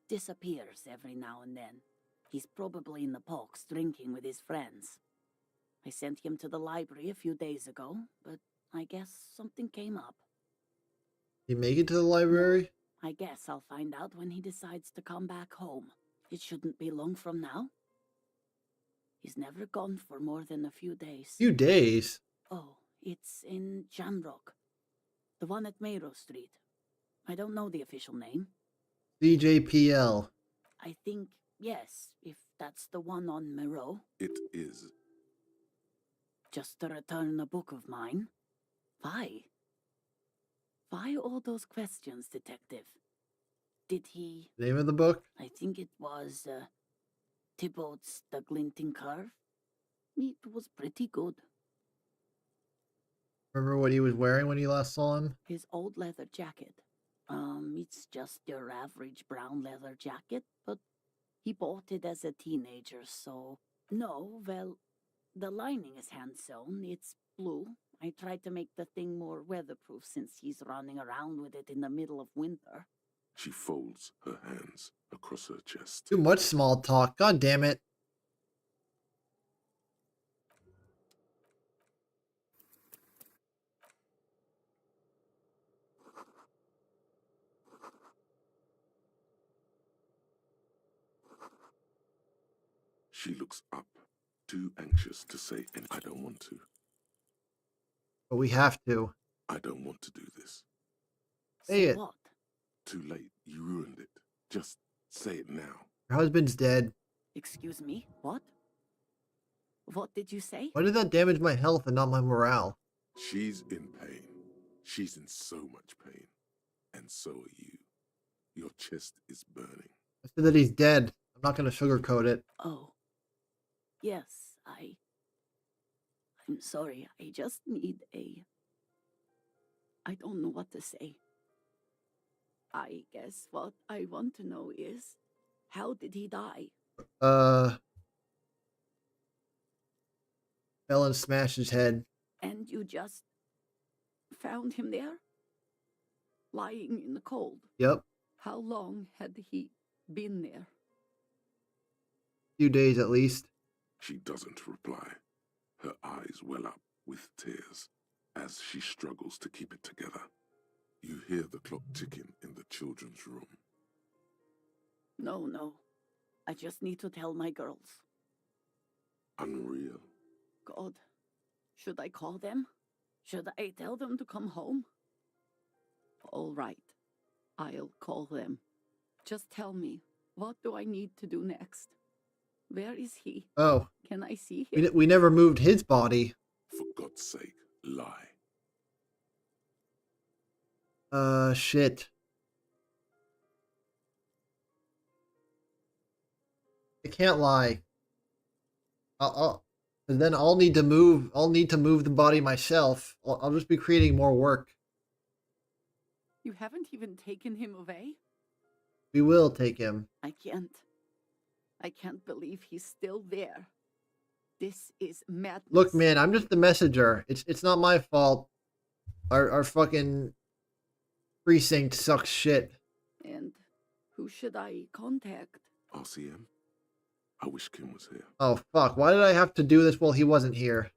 disappears every now and then. He's probably in the parks drinking with his friends. I sent him to the library a few days ago, but I guess something came up. You make it to the library? I guess I'll find out when he decides to come back home. It shouldn't be long from now. He's never gone for more than a few days. Few days? Oh, it's in Jamrock. The one at Mayro Street. I don't know the official name. CJPL. I think, yes, if that's the one on Mayro. It is. Just to return a book of mine. Why? Why all those questions, Detective? Did he... Name of the book? I think it was, Thibaut's The Glinting Curve. It was pretty good. Remember what he was wearing when you last saw him? His old leather jacket. It's just your average brown leather jacket, but he bought it as a teenager, so... No, well, the lining is hand-sewn. It's blue. I tried to make the thing more weatherproof since he's running around with it in the middle of winter. She folds her hands across her chest. Too much small talk. God damn it. She looks up, too anxious to say, and I don't want to. But we have to. I don't want to do this. Say it. What? Too late. You ruined it. Just say it now. Your husband's dead. Excuse me? What? What did you say? Why did that damage my health and not my morale? She's in pain. She's in so much pain. And so are you. Your chest is burning. I said that he's dead. I'm not gonna sugarcoat it. Oh. Yes, I'm sorry. I just need I don't know what to say. I guess what I want to know is, how did he die? Fell and smashed his head. And you just found him there? Lying in the cold? Yep. How long had he been there? Few days at least. She doesn't reply. Her eyes well up with tears as she struggles to keep it together. You hear the clock ticking in the children's room. No. I just need to tell my girls. Unreal. God, should I call them? Should I tell them to come home? All right, I'll call them. Just tell me, what do I need to do next? Where is he? Oh. Can I see him? We never moved his body. For God's sake, lie. Shit. I can't lie. And then I'll need to move the body myself. I'll just be creating more work. You haven't even taken him away? We will take him. I can't believe he's still there. This is madness. Look, man, I'm just the messenger. It's not my fault. Our fucking precinct sucks shit. And who should I contact? RCM? I wish Kim was here. Oh, fuck. Why did I have to do this while he wasn't here?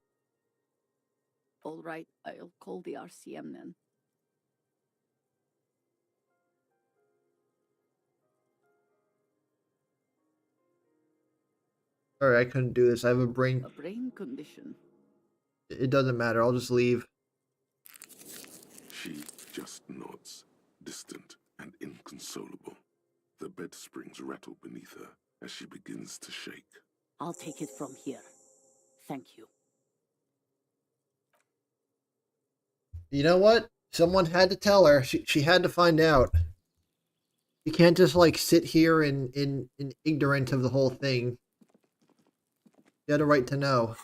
All right, I'll call the RCM then. Sorry, I couldn't do this. I have a brain condition. It doesn't matter. I'll just leave. She just nods, distant and inconsolable. The bed springs rattle beneath her as she begins to shake. I'll take it from here. Thank you. You know what? Someone had to tell her. She had to find out. You can't just like sit here in ignorant of the whole thing. You had a right to know.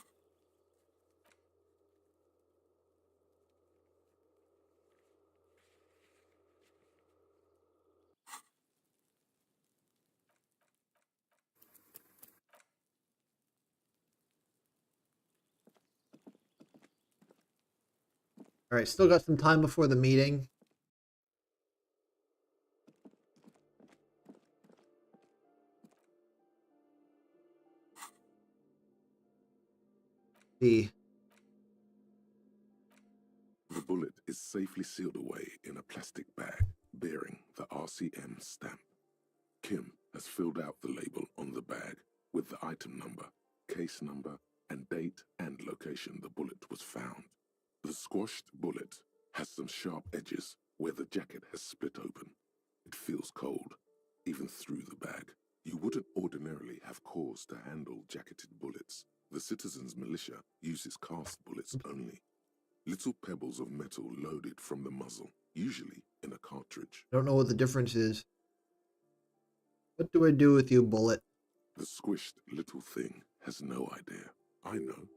Alright, still got some time before the meeting. The bullet is safely sealed away in a plastic bag bearing the RCM stamp. Kim has filled out the label on the bag with the item number, case number, and date and location the bullet was found. The squashed bullet has some sharp edges where the jacket has split open. It feels cold, even through the bag. You wouldn't ordinarily have cause to handle jacketed bullets. The citizens' militia uses cast bullets only. Little pebbles of metal loaded from the muzzle, usually in a cartridge. I don't know what the difference is. What do I do with you, bullet? The squished little thing has no idea. I know.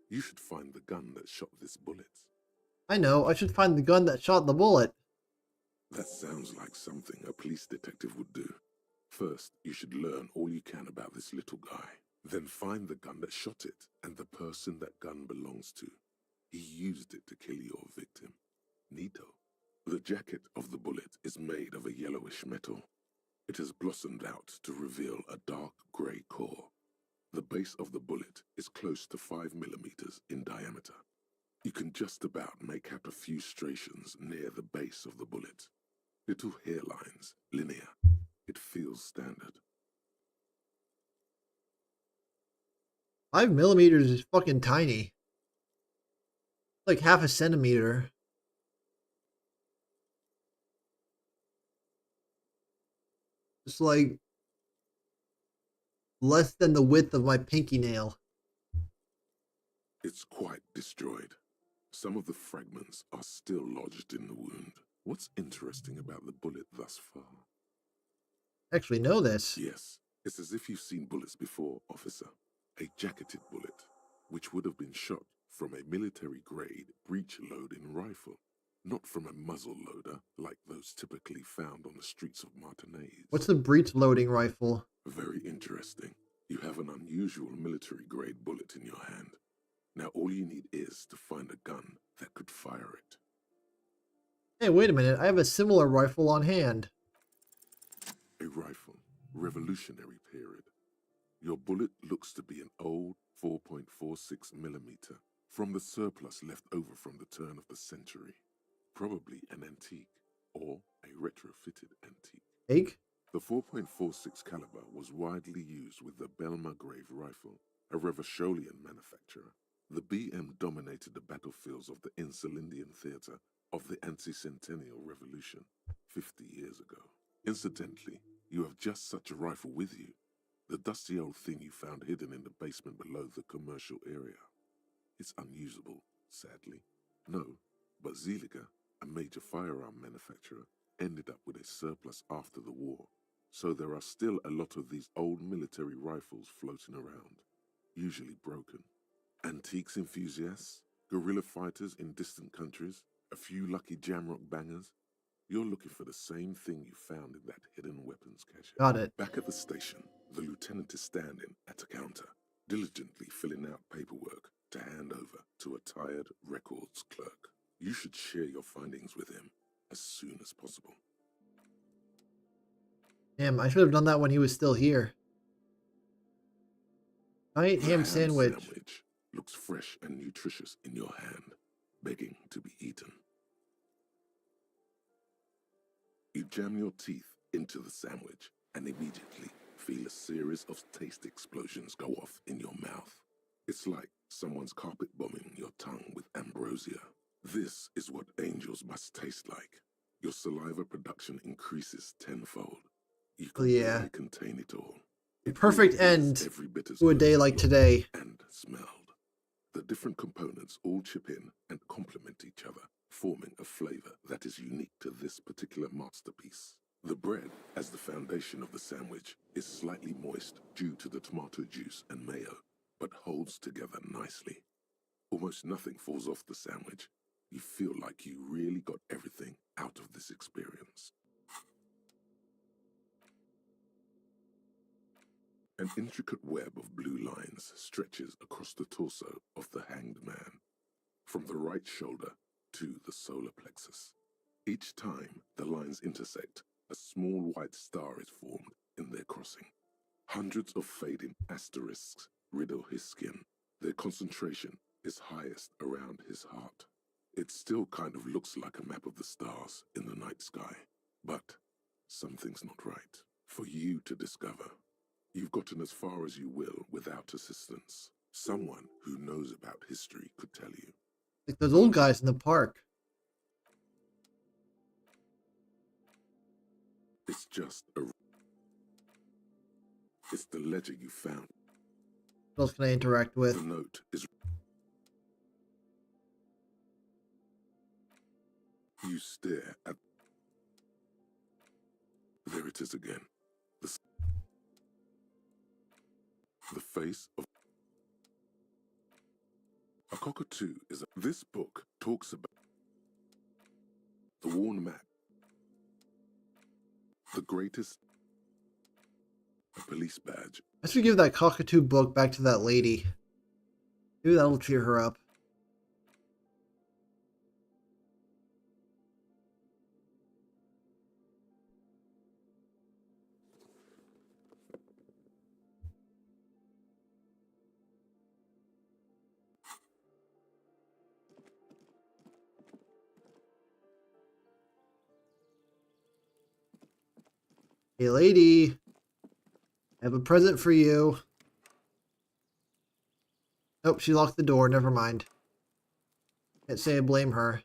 You should find the gun that shot this bullet. I know. I should find the gun that shot the bullet. That sounds like something a police detective would do. First, you should learn all you can about this little guy. Then find the gun that shot it and the person that gun belongs to. He used it to kill your victim. Neato. The jacket of the bullet is made of a yellowish metal. It has blossomed out to reveal a dark grey core. The base of the bullet is close to 5 millimeters in diameter. You can just about make out a few striations near the base of the bullet. Little hairlines, linear. It feels standard. 5 millimeters is fucking tiny. Like half a centimeter. It's like less than the width of my pinky nail. it's quite destroyed. Some of the fragments are still lodged in the wound. What's interesting about the bullet thus far? Actually know this. Yes, it's as if you've seen bullets before, officer. A jacketed bullet, which would have been shot from a military-grade breech-loading rifle, not from a muzzle loader like those typically found on the streets of Martinez. What's the breech loading rifle? Very interesting. You have an unusual military-grade bullet in your hand. Now all you need is to find a gun that could fire it. Hey, wait a minute. I have a similar rifle on hand. A rifle, Revolutionary period. Your bullet looks to be an old 4.46 millimeter from the surplus left over from the turn of the century. Probably an antique or a retrofitted antique. Egg? The 4.46 caliber was widely used with the Belmargrave rifle, a Revacholian manufacturer. The BM dominated the battlefields of the Insulindian theater of the anti-centennial revolution 50 years ago. Incidentally, you have just such a rifle with you. The dusty old thing you found hidden in the basement below the commercial area. It's unusable, sadly. No, but Zeliger, a major firearm manufacturer, ended up with a surplus after the war. So there are still a lot of these old military rifles floating around, usually broken. Antiques enthusiasts, guerrilla fighters in distant countries, a few lucky jamrock bangers. You're looking for the same thing you found in that hidden weapons cache. Got it. Back at the station, the lieutenant is standing at a counter, diligently filling out paperwork to hand over to a tired records clerk. You should share your findings with him as soon as possible. Damn, I should have done that when he was still here. Giant ham sandwich. Looks fresh and nutritious in your hand, begging to be eaten. You jam your teeth into the sandwich and immediately feel a series of taste explosions go off in your mouth. It's like someone's carpet bombing your tongue with ambrosia. This is what angels must taste like. Your saliva production increases tenfold. You can barely contain it all. The perfect really end every bit as to a good day as like looked today. And smelled. The different components all chip in and complement each other, forming a flavor that is unique to this particular masterpiece. The bread, as the foundation of the sandwich, is slightly moist due to the tomato juice and mayo, but holds together nicely. Almost nothing falls off the sandwich. You feel like you really got everything out of this experience. An intricate web of blue lines stretches across the torso of the hanged man, from the right shoulder to the solar plexus. Each time the lines intersect, a small white star is formed in their crossing. Hundreds of fading asterisks riddle his skin. Their concentration is highest around his heart. It still kind of looks like a map of the stars in the night sky, but something's not right for you to discover. You've gotten as far as you will without assistance. Someone who knows about history could tell you. Like those old guys in the park. It's just a... It's the ledger you found. What else can I interact with? The note is... You stare at... There it is again. The face of... A cockatoo is... This book talks about... The worn map. The greatest... A police badge. I should give that cockatoo book back to that lady. Maybe that'll cheer her up. Hey lady, I have a present for you. Nope, she locked the door, never mind. Can't say I blame her.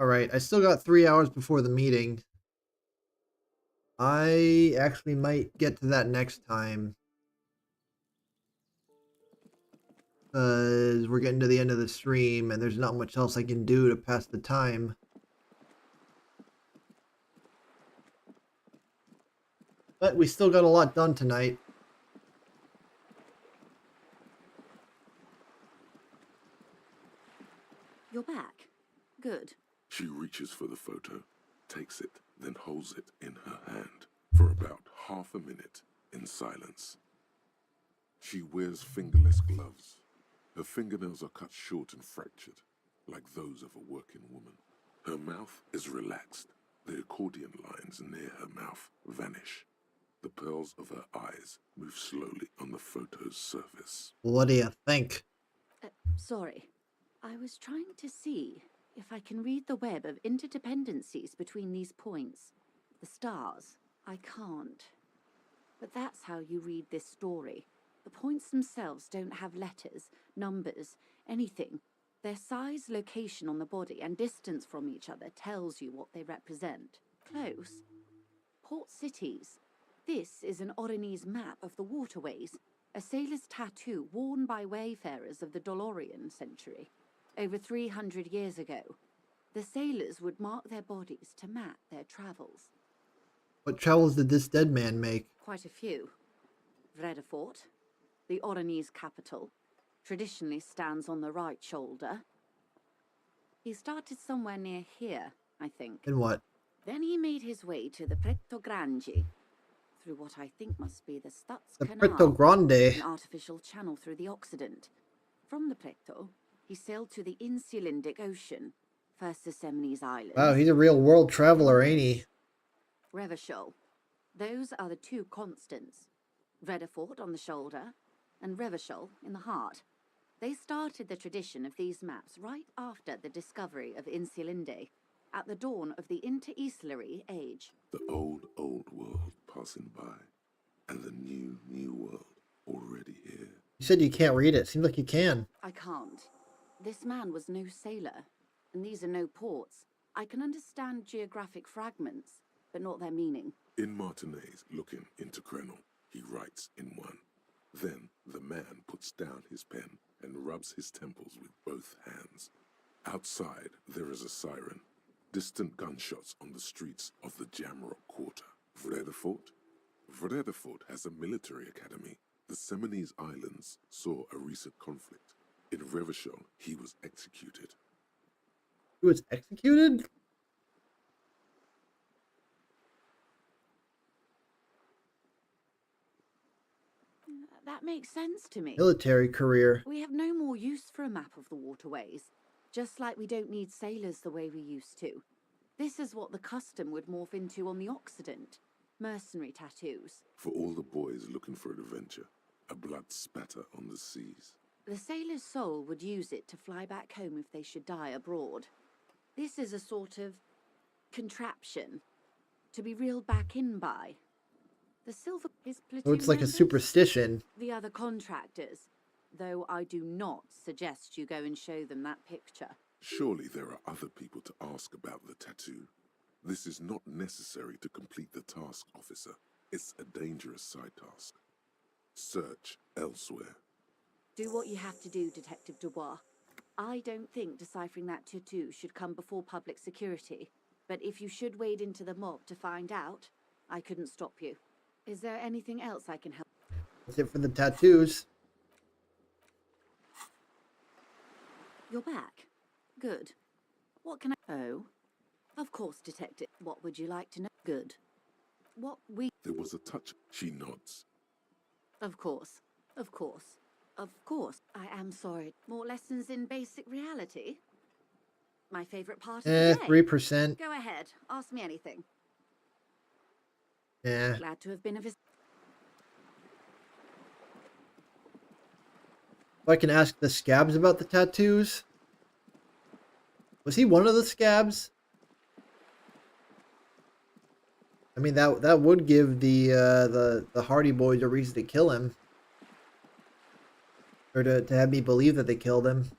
Alright, I still got 3 hours before the meeting. I actually might get to that next time. Because we're getting to the end of the stream and there's not much else I can do to pass the time. But we still got a lot done tonight. You're back. Good. She reaches for the photo, takes it, then holds it in her hand for about half a minute in silence. She wears fingerless gloves. Her fingernails are cut short and fractured, like those of a working woman. Her mouth is relaxed. The accordion lines near her mouth vanish. The pearls of her eyes move slowly on the photo's surface. What do you think? Sorry. I was trying to see if I can read the web of interdependencies between these points. The stars. I can't. But that's how you read this story. The points themselves don't have letters, numbers, anything. Their size, location on the body, and distance from each other tells you what they represent. Close. Port cities. This is an Oronese map of the waterways, a sailor's tattoo worn by wayfarers of the Dolorian century. Over 300 years ago, the sailors would mark their bodies to map their travels. What travels did this dead man make? Quite a few. Vredefort, the Oronese capital, traditionally stands on the right shoulder. He started somewhere near here, I think. And what? Then he made his way to the Pretto Grande, through what I think must be the Stutz The Canal, Pretto Grande. an artificial channel through the Occident. From the Pretto, he sailed to the Insulindic Ocean, first to Semines Islands. Wow, he's a real world traveler, ain't he? Revachol. Those are the two constants. Vredefort on the shoulder, and Revachol in the heart. They started the tradition of these maps right after the discovery of Insulinde, at the dawn of the Interinsulary Age. The old world passing by, and the new world already here. You said you can't read it. Seems like you can. I can't. This man was no sailor, and these are no ports. I can understand geographic fragments, but not their meaning. In Martinez, looking into Krenel, he writes in one. Then the man puts down his pen and rubs his temples with both hands. Outside, there is a siren. Distant gunshots on the streets of the Jamrock Quarter. Vredefort? Vredefort has a military academy. The Semines Islands saw a recent conflict. In Revachol, he was executed. He was executed? That makes sense to me. Military career. We have no more use for a map of the waterways, just like we don't need sailors the way we used to. This is what the custom would morph into on the Occident. Mercenary tattoos. For all the boys looking for adventure, a blood spatter on the seas. The sailor's soul would use it to fly back home if they should die abroad. This is a sort of contraption to be reeled back in by. The silver is platoon So it's like a members, superstition. the other contractors, though I do not suggest you go and show them that picture. Surely there are other people to ask about the tattoo. This is not necessary to complete the task, officer. It's a dangerous side task. Search elsewhere. Do what you have to do, Detective Dubois. I don't think deciphering that tattoo should come before public security, but if you should wade into the mob to find out, I couldn't stop you. Is there anything else I can help? That's it for the tattoos. You're back. Good. What can I... Oh, of course, Detective. What would you like to know? Good. What we... There was a touch. She nods. Of course. Of course. Of course. I am sorry. More lessons in basic reality? My favorite part of the day. 3%. Go ahead. Ask me anything. Yeah. Glad to have been of his... If I can ask the scabs about the tattoos. Was he one of the scabs? I mean, that would give the Hardy Boys a reason to kill him. Or to have me believe that they killed him.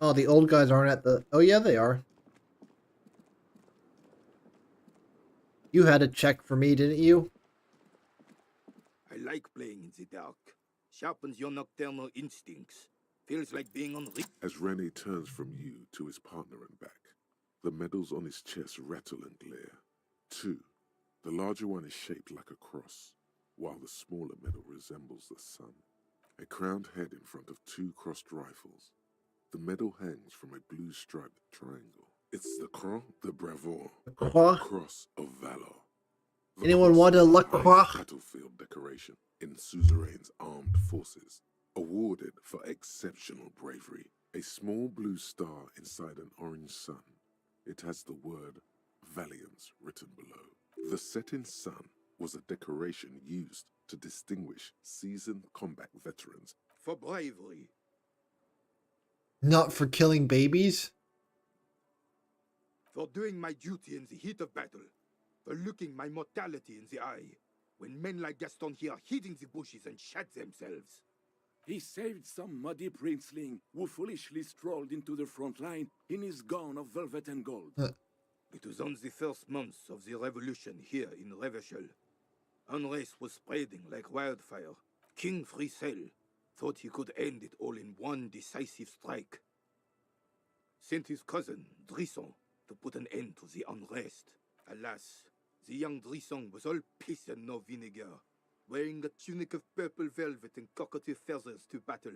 Oh, the old guys aren't at the... Oh, yeah, they are. You had a check for me, didn't you? I like playing in the dark. Sharpens your nocturnal instincts. Feels like being on... As Rene turns from you to his partner and back, the medals on his chest rattle and glare. 2. The larger one is shaped like a cross, while the smaller medal resembles the sun. A crowned head in front of 2 crossed rifles. The medal hangs from a blue striped triangle. It's the Croix de Bravoure, Croix? Cross of Valor. The Anyone cross want a is the La highest Croix? battlefield decoration in suzerain's armed forces, awarded for exceptional bravery. A small blue star inside an orange sun. It has the word Valiance written below. The setting sun was a decoration used to distinguish seasoned combat veterans For bravery. Not for killing babies? For doing my duty in the heat of battle. For looking my mortality in the eye. When men like Gaston here hid in the bushes and shot themselves. He saved some muddy princeling who foolishly strolled into the front line in his gown of velvet and gold. It was on the first months of the revolution here in Revachol. Unrest was spreading like wildfire. King Frisel thought he could end it all in one decisive strike. Sent his cousin, Drisson, to put an end to the unrest. Alas, the young Drisson was all piss and no vinegar, wearing a tunic of purple velvet and cockatiel feathers to battle.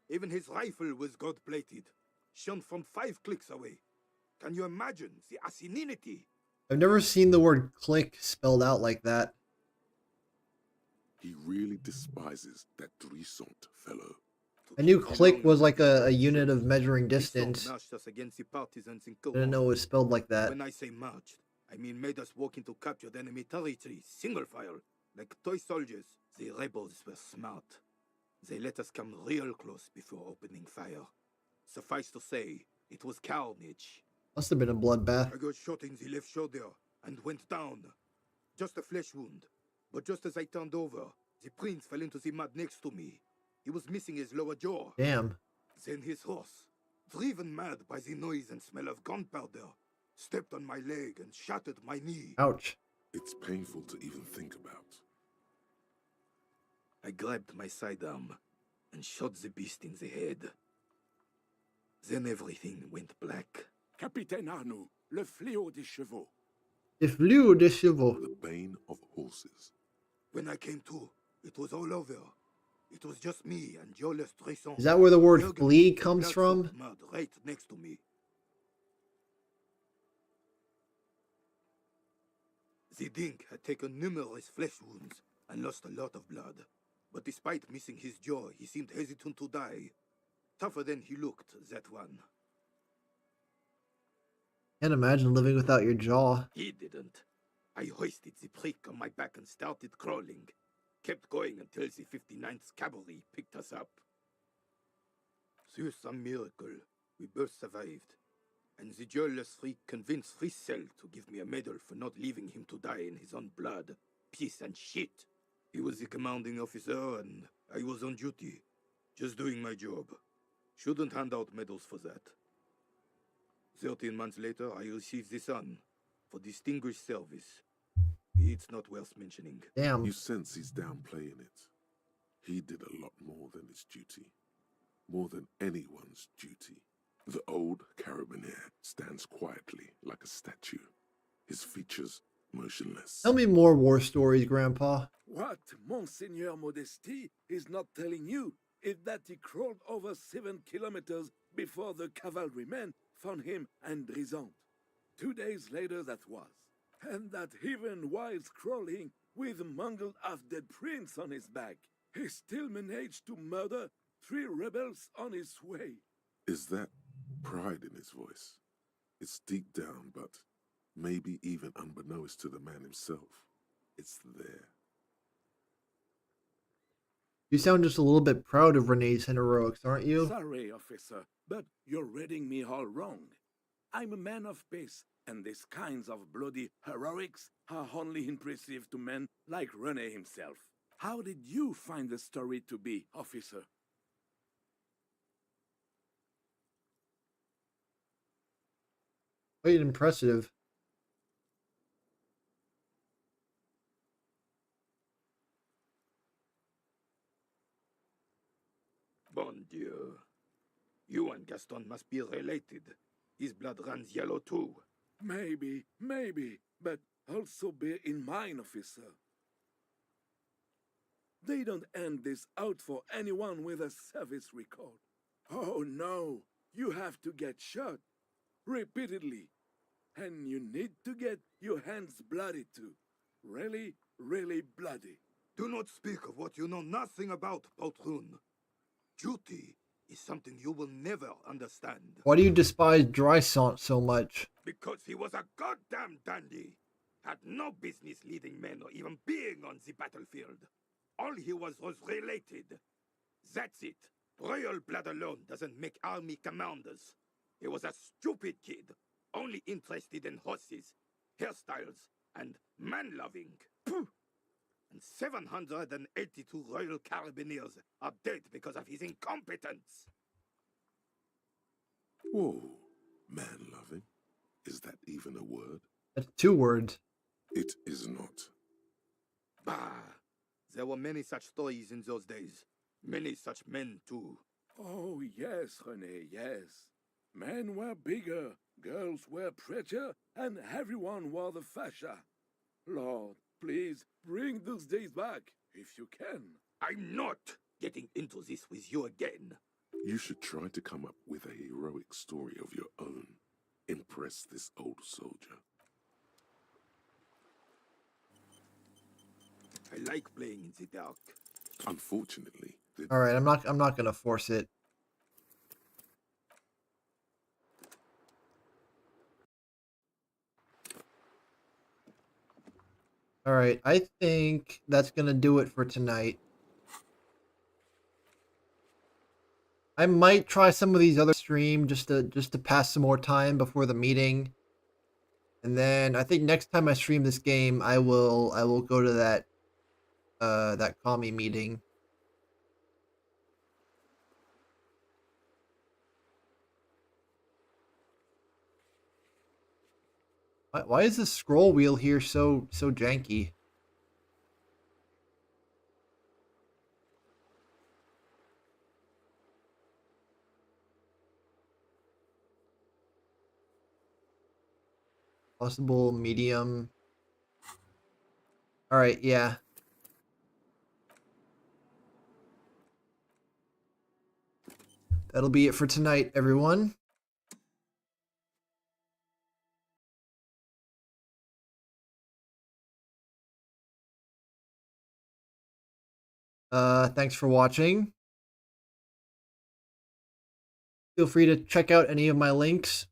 Even his rifle was gold-plated, shone from 5 clicks away. Can you imagine the asininity? I've never seen the word click spelled out like that. He really despises that Drisson fellow. I knew click was like a unit of measuring distance. Marched us against the partisans in I didn't know it was spelled like that. When I say marched, I mean made us walk into captured enemy territory, single file, like toy soldiers. The rebels were smart. They let us come real close before opening fire. Suffice to say, it was carnage. Must have been a bloodbath. I got shot in the left shoulder and went down. Just a flesh wound. But just as I turned over, the prince fell into the mud next to me. He was missing his lower jaw. Damn. Then his horse, driven mad by the noise and smell of gunpowder, stepped on my leg and shattered my knee. Ouch. It's painful to even think about. I grabbed my sidearm and shot the beast in the head. Then everything went black. Capitaine Arnoux, le fléau des chevaux. Le fléau des chevaux. The bane of horses. When I came to, it was all over. It was just me and Jolas Tresson. Is that where the word flea comes from? Mud right next to me. The Dink had taken numerous flesh wounds and lost a lot of blood. But despite missing his jaw, he seemed hesitant to die. Tougher than he looked, that one. Can't imagine living without your jaw. He didn't. I hoisted the prick on my back and started crawling. Kept going until the 59th Cavalry picked us up. Through some miracle, we both survived. And the jealous freak convinced Frisel to give me a medal for not leaving him to die in his own blood. Piece and shit. He was the commanding officer and I was on duty. Just doing my job. Shouldn't hand out medals for that. 13 months later, I received the Sun for distinguished service. It's not worth mentioning. Damn. You sense he's downplaying it. He did a lot more than his duty. More than anyone's duty. The old carabinier stands quietly like a statue. His features motionless. Tell me more war stories, Grandpa. What Monseigneur Modesty is not telling you is that he crawled over 7 kilometers before the cavalrymen found him and Drisant. 2 days later that was. And that even while crawling with a mangled half-dead prince on his back, he still managed to murder 3 rebels on his way. Is that pride in his voice? It's deep down, but maybe even unbeknownst to the man himself, it's there. You sound just a little bit proud of Renee's heroics, aren't you? Sorry, officer, but you're reading me all wrong. I'm a man of peace, and these kinds of bloody heroics are only impressive to men like Rene himself. How did you find the story to be, officer? Quite impressive. Bon Dieu. You and Gaston must be related. His blood runs yellow too. Maybe, but also bear in mind, officer. They don't end this out for anyone with a service record. Oh no, you have to get shot repeatedly. And you need to get your hands bloody too. Really, really bloody. Do not speak of what you know nothing about, Poltroon. Duty is something you will never understand. Why do you despise Dry so much? Because he was a goddamn dandy. Had no business leading men or even being on the battlefield. All he was related. That's it. Royal blood alone doesn't make army commanders. He was a stupid kid, only interested in horses, hairstyles, and man-loving. Pooh! And 782 Royal Carabineers are dead because of his incompetence. Whoa, man-loving? Is that even a word? That's 2 words. It is not. Bah! There were many such stories in those days. Many such men, too. Oh, yes, René, yes. Men were bigger, girls were prettier, and everyone wore the fascia. Lord, please bring those days back, if you can. I'm not getting into this with you again. You should try to come up with a heroic story of your own. Impress this old soldier. I like playing in the dark. Unfortunately, All right, I'm not gonna force it. All right, I think that's gonna do it for tonight. I might try some of these other stream just to pass some more time before the meeting. And then I think next time I stream this game, I will go to that commie meeting. Why is the scroll wheel here so janky? Possible medium. All right, yeah. That'll be it for tonight, everyone. Thanks for watching. Feel free to check out any of my links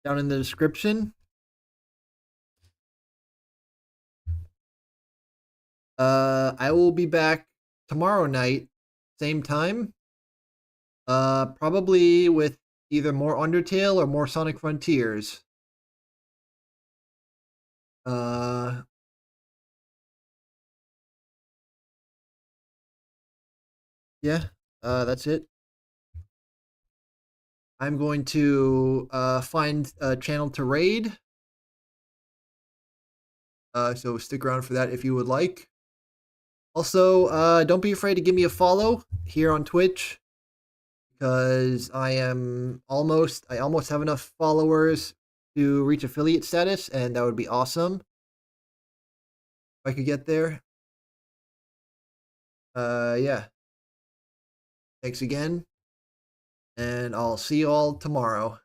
down in the description. I will be back tomorrow night, same time. Probably with either more Undertale or more Sonic Frontiers. Yeah, that's it. I'm going to find a channel to raid. So stick around for that if you would like. Also, don't be afraid to give me a follow here on Twitch, because I almost have enough followers to reach affiliate status, and that would be awesome if I could get there. Yeah. Thanks again, and I'll see you all tomorrow.